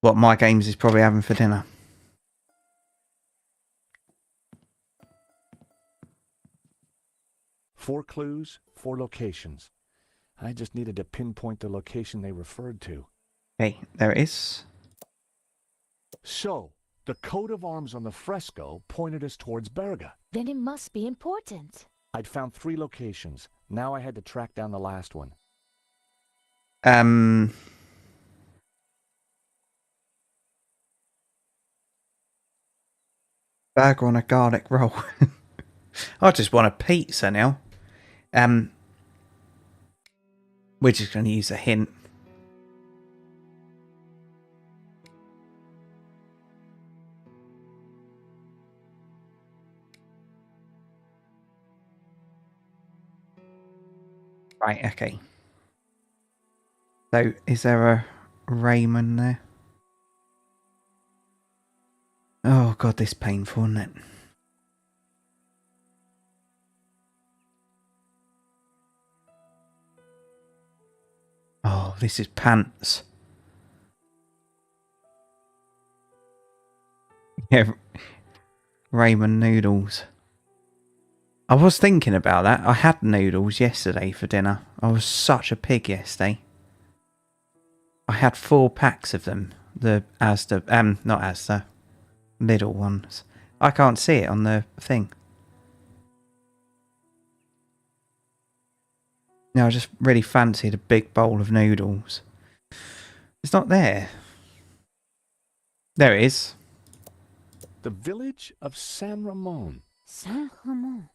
What my games is probably having for dinner. Four clues, 4 locations. I just needed to pinpoint the location they referred to. Okay, there it is. So, the coat of arms on the fresco pointed us towards Berga. Then it must be important. I'd found 3 locations. Now I had to track down the last one. Burger on a garlic roll. I just want a pizza now. We're just going to use a hint. Right, okay. So, is there a Raymond there? Oh god, this is painful, isn't it? Oh, this is pants. Yeah, ramen noodles. I was thinking about that. I had noodles yesterday for dinner. I was such a pig yesterday. I had 4 packs of them. The Asda, not Asda, Lidl ones. I can't see it on the thing. No, I just really fancied a big bowl of noodles. It's not there. There it is. The village of San Ramon. Saint Ramon.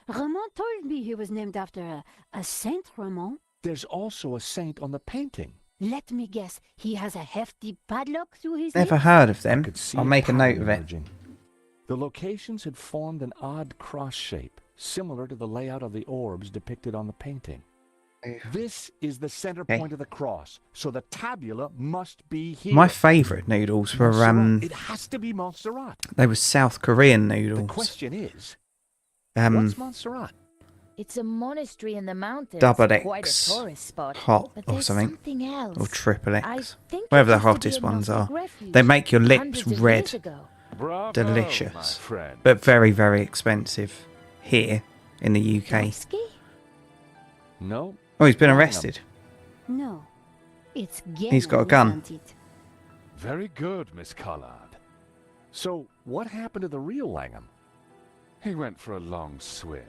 Ramon told me he was named after a Saint Ramon. There's also a saint on the painting. Let me guess, he has a hefty padlock through his Never neck? heard of I them. could see I'll make a note pattern of it. emerging. The locations had formed an odd cross shape, similar to the layout of the orbs depicted on the painting. This is the center Okay. point of the cross, so the tabula must be here. My favourite noodles were Montserrat. It has to be Montserrat. they were South Korean The noodles. question is, what's Montserrat? It's a monastery in the mountains. Double Quite a X tourist spot. hot But or there's something. something else. Or triple I X. think Whatever it the used to be hottest a ones Gnostic are. refuge They make your lips hundreds of red. years ago. Bravo, my Delicious. friend. But very, very expensive here in the UK. Whiskey? No, Oh, he's been Langham. arrested. No, it's He's got a Ganon gun. wanted. very good, Miss Collard. So, what happened to the real Langham? He went for a long swim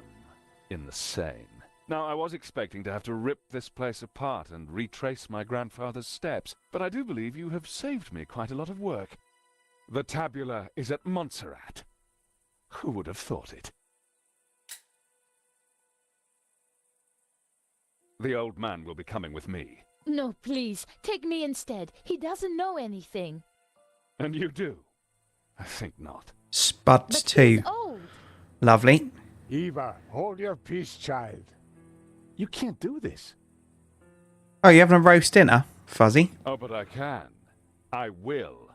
in the Seine. Now, I was expecting to have to rip this place apart and retrace my grandfather's steps, but I do believe you have saved me quite a lot of work. The tabula is at Montserrat. Who would have thought it? The old man will be coming with me. No, please, take me instead. He doesn't know anything. And you do? I think not. Spuds But 2. he's old. Lovely. Eva, hold your peace, child. You can't do this. Oh, you having a roast dinner, Fuzzy? Oh, but I can. I will.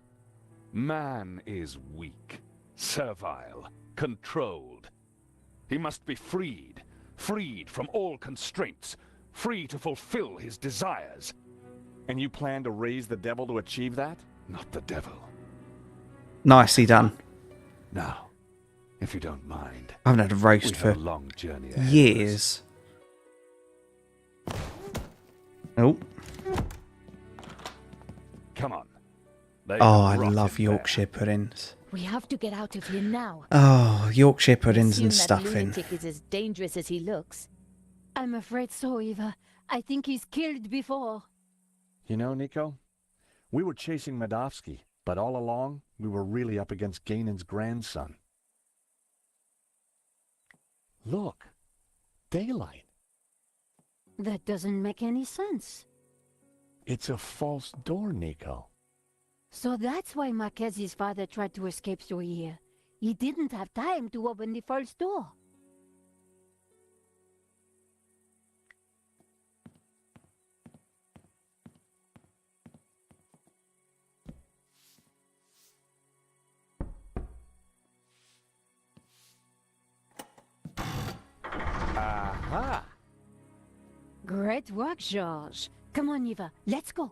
Man is weak, servile, controlled. He must be freed, freed from all constraints, free to fulfill his desires. And you plan to raise the devil to achieve that? Not the devil. Nicely done. Now, if you don't mind, I haven't had a we roast have for a long journey ahead of us. years. Oh. Come on. They Oh, have I love rotted Yorkshire puddings. We have to get out of here now. Oh, Yorkshire puddings Assume and that stuffing. lunatic is as dangerous as he looks. I'm afraid so, Eva. I think he's killed before. You know, Nico, we were chasing Medovsky, but all along, we were really up against Ganon's grandson. Look, daylight. That doesn't make any sense. It's a false door, Nico. So that's why Marquez's father tried to escape through here. He didn't have time to open the false door. Aha! Great work, George. Come on, Eva, let's go.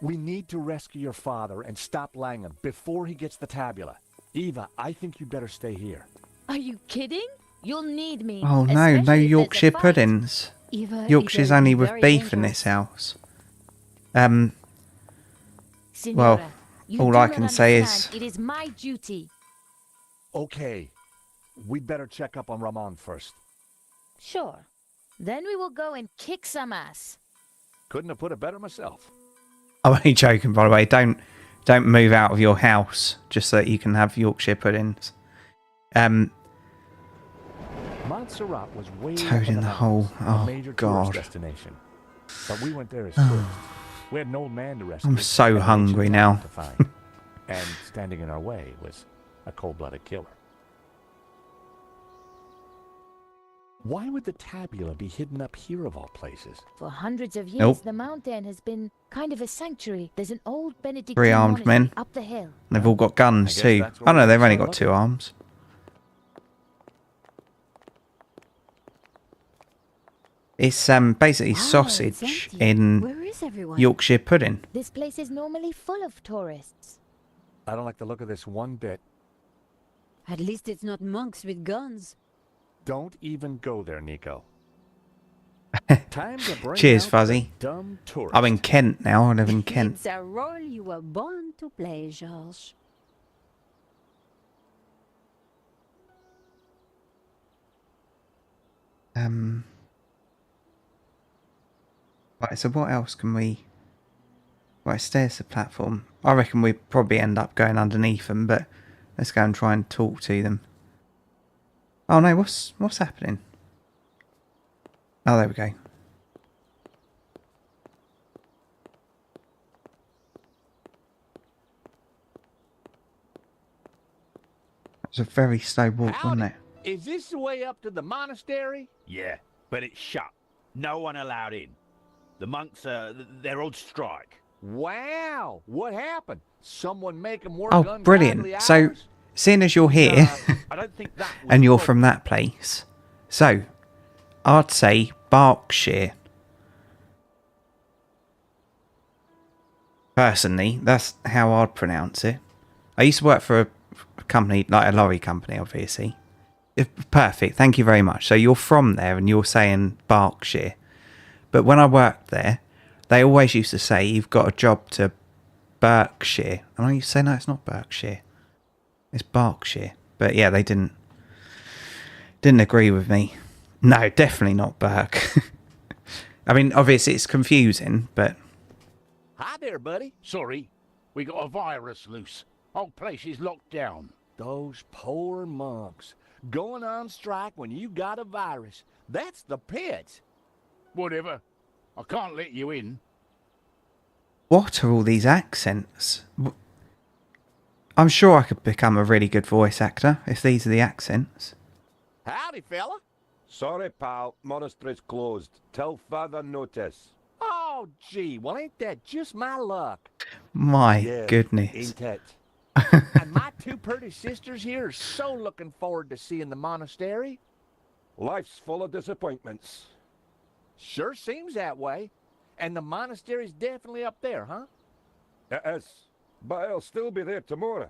We need to rescue your father and stop Langham before he gets the tabula. Eva, I think you'd better stay here. Are you kidding? You'll need me. Oh no, no especially if there's a Yorkshire fight. puddings. Eva, Yorkshire's Eva, only be with very beef in dangerous. this house. Signora, Well, you all do I not can say understand. It is my duty. Okay, we'd better check up on Ramon first. Sure. Then we will go and kick some ass. Couldn't have put it better myself. I'm only joking, by the way. Don't move out of your house just so that you can have Yorkshire puddings. Montserrat was way Toad up in the mountains, hole. a Oh, major God. tourist destination. But we went there as tourists. We had an old man to rescue. I'm so and an hungry ancient now. diamond to find. And standing in our way was a cold-blooded killer. Why would the tabula be hidden up here of all places? For hundreds of years, Nope. the mountain has been kind of a sanctuary. There's an old Benedictine Three-armed monastery men. up the hill. They've all got I guns guess too. that's where Oh no, we they've only start got 2 looking. arms. It's basically Wow, it's sausage empty. in Where is everyone? Yorkshire pudding. This place is normally full of tourists. I don't like the look of this one bit. At least it's not monks with guns. Don't even go there, Nico. Time to bring Cheers, out Fuzzy. the dumb tourist. I'm in Kent now. I live in Kent. It's a role you were born to play, George. Right, so what else can we... Right, stairs to platform. I reckon we probably end up going underneath them, but let's go and try and talk to them. Oh no, what's happening? Oh, there we go. It's a very slow walk, wasn't it? Is this the way up to the monastery? Yeah, but it's shut. No one allowed in. The monks, they're on strike. Wow, what happened? Someone make him work Oh, ungodly brilliant. So, hours? seeing as you're here, I don't think that was and you're the from problem. that place, So, I'd say Berkshire. Personally, that's how I'd pronounce it. I used to work for a company, like a lorry company, obviously. Perfect, thank you very much. So you're from there and you're saying Berkshire. But when I worked there, they always used to say, you've got a job to Berkshire. And I used to say, no, it's not Berkshire. It's Berkshire. But yeah, they didn't agree with me. No, definitely not Berk. I mean, obviously it's confusing, but... Hi there, buddy. Sorry, we got a virus loose. Whole place is locked down. Those poor monks. Going on strike when you got a virus. That's the pits. Whatever. I can't let you in. What are all these accents? I'm sure I could become a really good voice actor if these are the accents. Howdy, fella. Sorry, pal. Monastery's closed. Till further notice. Oh, gee, well, ain't that just my luck? My goodness. Ain't it? And my two pretty sisters here are so looking forward to seeing the monastery. Life's full of disappointments. Sure seems that way. And the monastery's definitely up there, huh? It is. But it'll still be there tomorrow.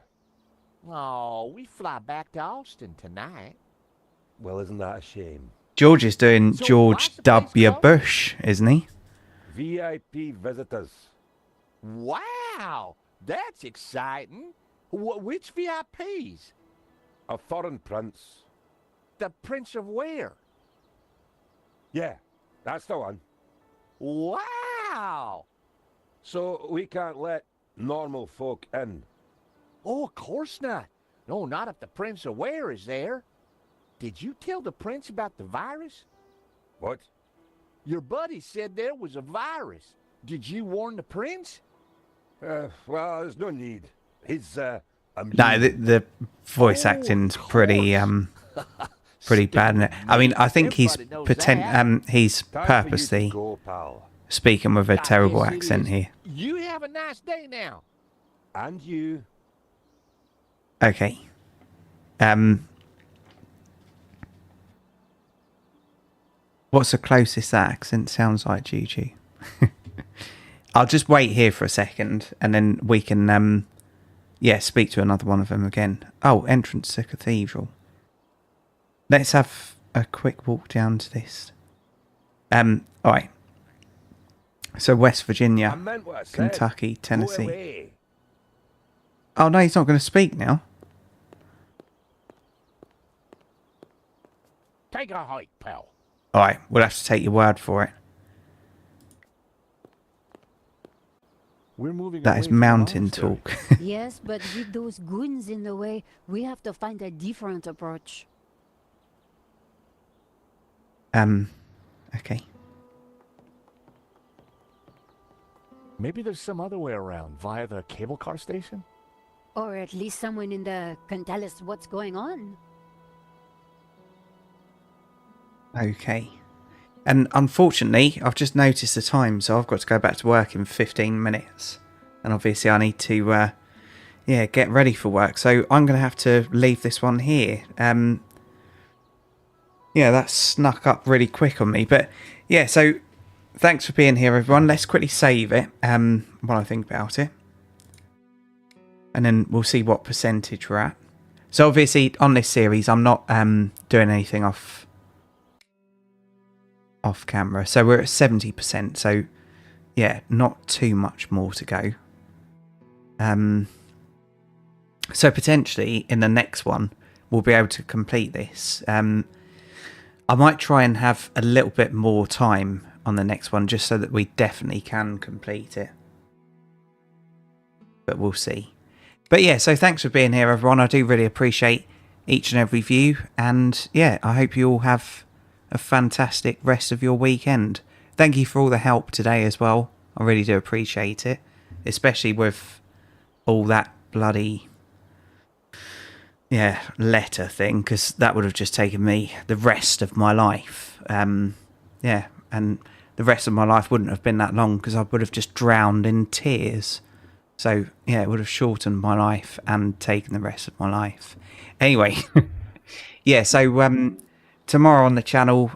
Oh, we fly back to Austin tonight. Well, isn't that a shame? George is doing So George what's the place W. called? Bush, isn't he? VIP visitors. Wow, that's exciting. Which VIPs? A foreign prince. The Prince of where? Yeah, that's the one. Wow. So we can't let normal folk in. Oh, of course not. No, not if the Prince of where is there. Did you tell the prince about the virus? What? Your buddy said there was a virus. Did you warn the prince? Well, there's no need. He's, No, the voice Oh, acting's of pretty pretty bad. Isn't it? I mean, I think he's Everybody knows he's time for you to purposely go, pal. speaking with a I terrible guess it accent is. here. You have a nice day now. And you. Okay. What's the closest that accent sounds like, Juju? I'll just wait here for a second, and then we can, speak to another one of them again. Oh, entrance to cathedral. Let's have a quick walk down to this. All right. So West I Virginia, meant what I said. Kentucky, Go Tennessee. away. Oh no, he's not going to speak now. Take a hike, pal. All right, we'll have to take your word for it. We're moving That away is from the mountain monastery. talk. Yes, but with those goons in the way, we have to find a different approach. Okay. Maybe there's some other way around, via the cable car station? Or at least someone in the can tell us what's going on. Okay. And unfortunately, I've just noticed the time, so I've got to go back to work in 15 minutes. And obviously I need to, get ready for work. So I'm going to have to leave this one here. That snuck up really quick on me. But yeah, so thanks for being here, everyone. Let's quickly save it while I think about it. And then we'll see what percentage we're at. So obviously on this series, I'm not doing anything off camera. So we're at 70%. So yeah, not too much more to go. So potentially in the next one, we'll be able to complete this. I might try and have a little bit more time on the next one just so that we definitely can complete it. But we'll see. But yeah, so thanks for being here, everyone. I do really appreciate each and every view. And yeah, I hope you all have a fantastic rest of your weekend. Thank you for all the help today as well. I really do appreciate it. Especially with all that bloody letter thing, because that would have just taken me the rest of my life. And the rest of my life wouldn't have been that long because I would have just drowned in tears. So yeah, it would have shortened my life and taken the rest of my life. Anyway, yeah, so tomorrow on the channel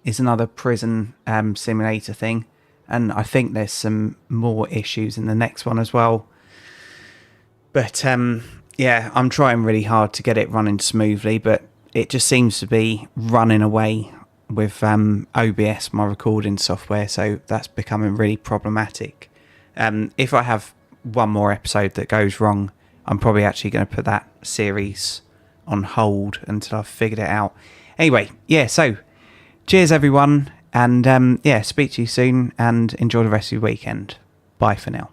is another prison simulator thing, and I think there's some more issues in the next one as well. But yeah, I'm trying really hard to get it running smoothly, but it just seems to be running away with OBS, my recording software, so that's becoming really problematic. If I have one more episode that goes wrong, I'm probably actually going to put that series on hold until I've figured it out. Anyway, yeah, so cheers everyone, and yeah, speak to you soon, and enjoy the rest of your weekend. Bye for now.